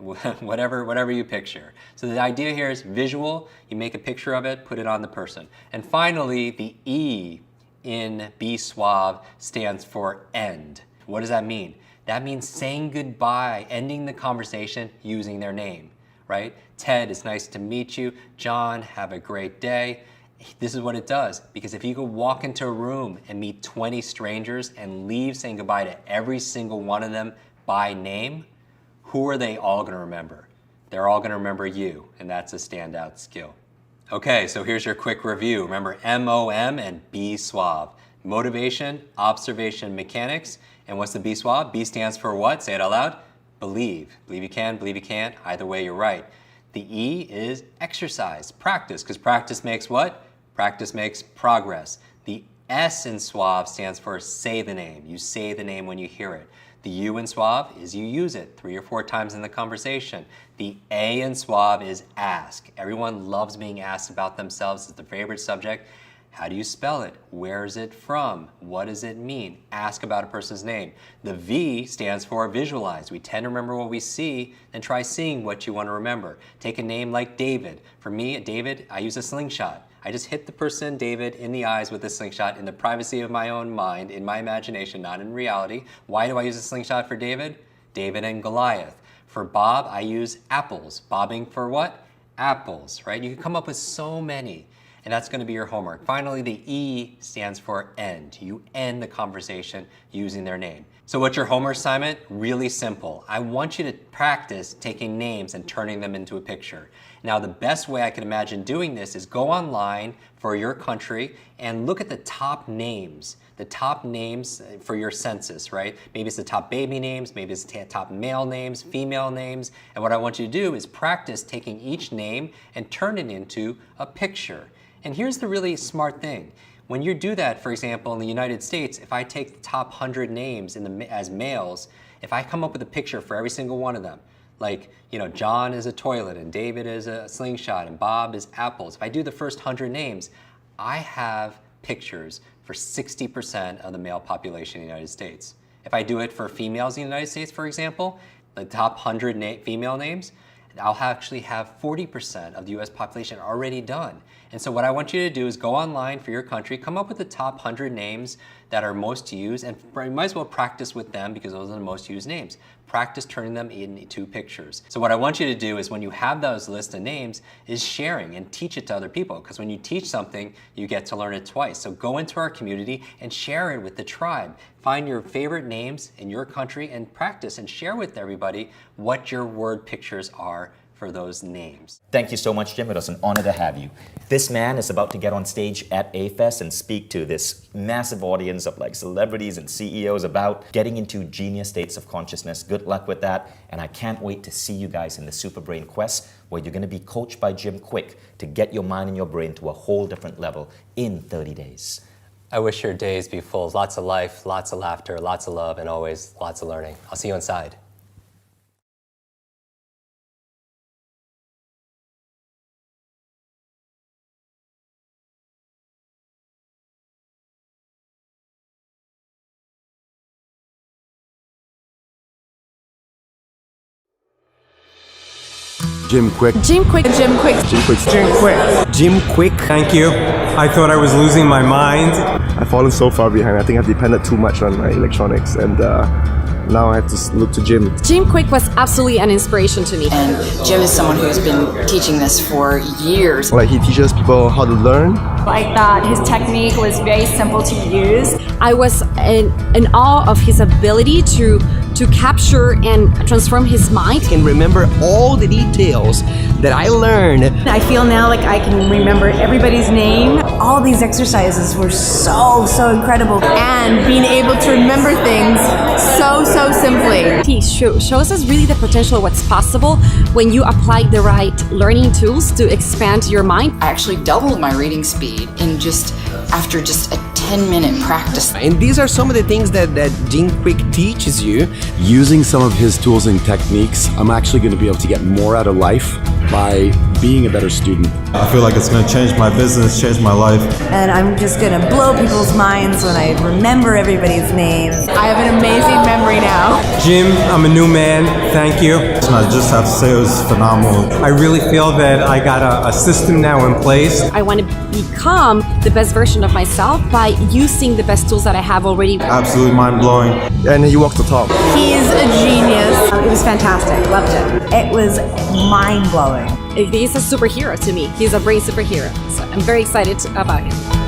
whatever you picture. So the idea here is visual, you make a picture of it, put it on the person. And finally, the E in Be Suave stands for end. What does that mean? That means saying goodbye, ending the conversation using their name, right? Ted, it's nice to meet you. John, have a great day. This is what it does, because if you could walk into a room and meet 20 strangers and leave saying goodbye to every single one of them by name, who are they all going to remember? They're all going to remember you, and that's a standout skill. Okay, so here's your quick review. Remember MOM and Be Suave. Motivation, observation, mechanics. And what's the Be Suave? B stands for what? Say it out loud. Believe. Believe you can, believe you can't. Either way, you're right. The E is exercise, practice, because practice makes what? Practice makes progress. The S in Suave stands for say the name. You say the name when you hear it. The U in Suave is you use it 3 or 4 times in the conversation. The A in Suave is ask. Everyone loves being asked about themselves. It's their favorite subject. How do you spell it? Where is it from? What does it mean? Ask about a person's name. The V stands for visualize. We tend to remember what we see, then try seeing what you want to remember. Take a name like David. For me, David, I use a slingshot. I just hit the person, David, in the eyes with a slingshot in the privacy of my own mind, in my imagination, not in reality. Why do I use a slingshot for David? David and Goliath. For Bob, I use apples. Bobbing for what? Apples, right? You can come up with so many. And that's going to be your homework. Finally, the E stands for end. You end the conversation using their name. So what's your homework assignment? Really simple. I want you to practice taking names and turning them into a picture. Now, the best way I can imagine doing this is go online for your country and look at the top names for your census, right? Maybe it's the top baby names, maybe it's the top male names, female names. And what I want you to do is practice taking each name and turn it into a picture. And here's the really smart thing. When you do that, for example, in the United States, if I take the top 100 names as males, if I come up with a picture for every single one of them, like, John is a toilet, and David is a slingshot, and Bob is apples. If I do the first 100 names, I have pictures for 60% of the male population in the United States. If I do it for females in the United States, for example, the top 100 female names, I'll actually have 40% of the US population already done. And so what I want you to do is go online for your country, come up with the top 100 names that are most used, and you might as well practice with them because those are the most used names. Practice turning them into pictures. So what I want you to do is when you have those list of names is sharing and teach it to other people, because when you teach something, you get to learn it twice. So go into our community and share it with the tribe. Find your favorite names in your country and practice and share with everybody what your word pictures are for those names. Thank you so much, Jim. It was an honor to have you. This man is about to get on stage at A-Fest and speak to this massive audience of celebrities and CEOs about getting into genius states of consciousness. Good luck with that. And I can't wait to see you guys in the Super Brain Quest, where you're going to be coached by Jim Kwik to get your mind and your brain to a whole different level in 30 days. I wish your days be full of lots of life, lots of laughter, lots of love, and always lots of learning. I'll see you inside. Jim Kwik. Jim Kwik. Jim Kwik. Jim Kwik. Jim Kwik. Jim Kwik. Thank you. I thought I was losing my mind. I've fallen so far behind. I think I've depended too much on my electronics, and now I have to look to Jim. Jim Kwik was absolutely an inspiration to me. And Jim is someone who's been teaching this for years. He teaches people how to learn. I thought his technique was very simple to use. I was in awe of his ability to capture and transform his mind. Can remember all the details that I learned. I feel now like I can remember everybody's name. All these exercises were so incredible. And being able to remember things so simply. He shows us really the potential of what's possible when you apply the right learning tools to expand your mind. I actually doubled my reading speed after just a 10-minute practice. And these are some of the things that Jim Kwik teaches you. Using some of his tools and techniques, I'm actually going to be able to get more out of life by being a better student? I feel like it's going to change my business, change my life. And I'm just gonna blow people's minds when I remember everybody's names. I have an amazing memory now. Jim, I'm a new man. Thank you. I just have to say it was phenomenal. I really feel that I got a system now in place. I want to become the best version of myself by using the best tools that I have already. Absolutely mind-blowing. And he walked the talk. He's a genius. It was fantastic. Loved it. It was mind-blowing. He's a superhero to me. He's a brain superhero. So I'm very excited about him.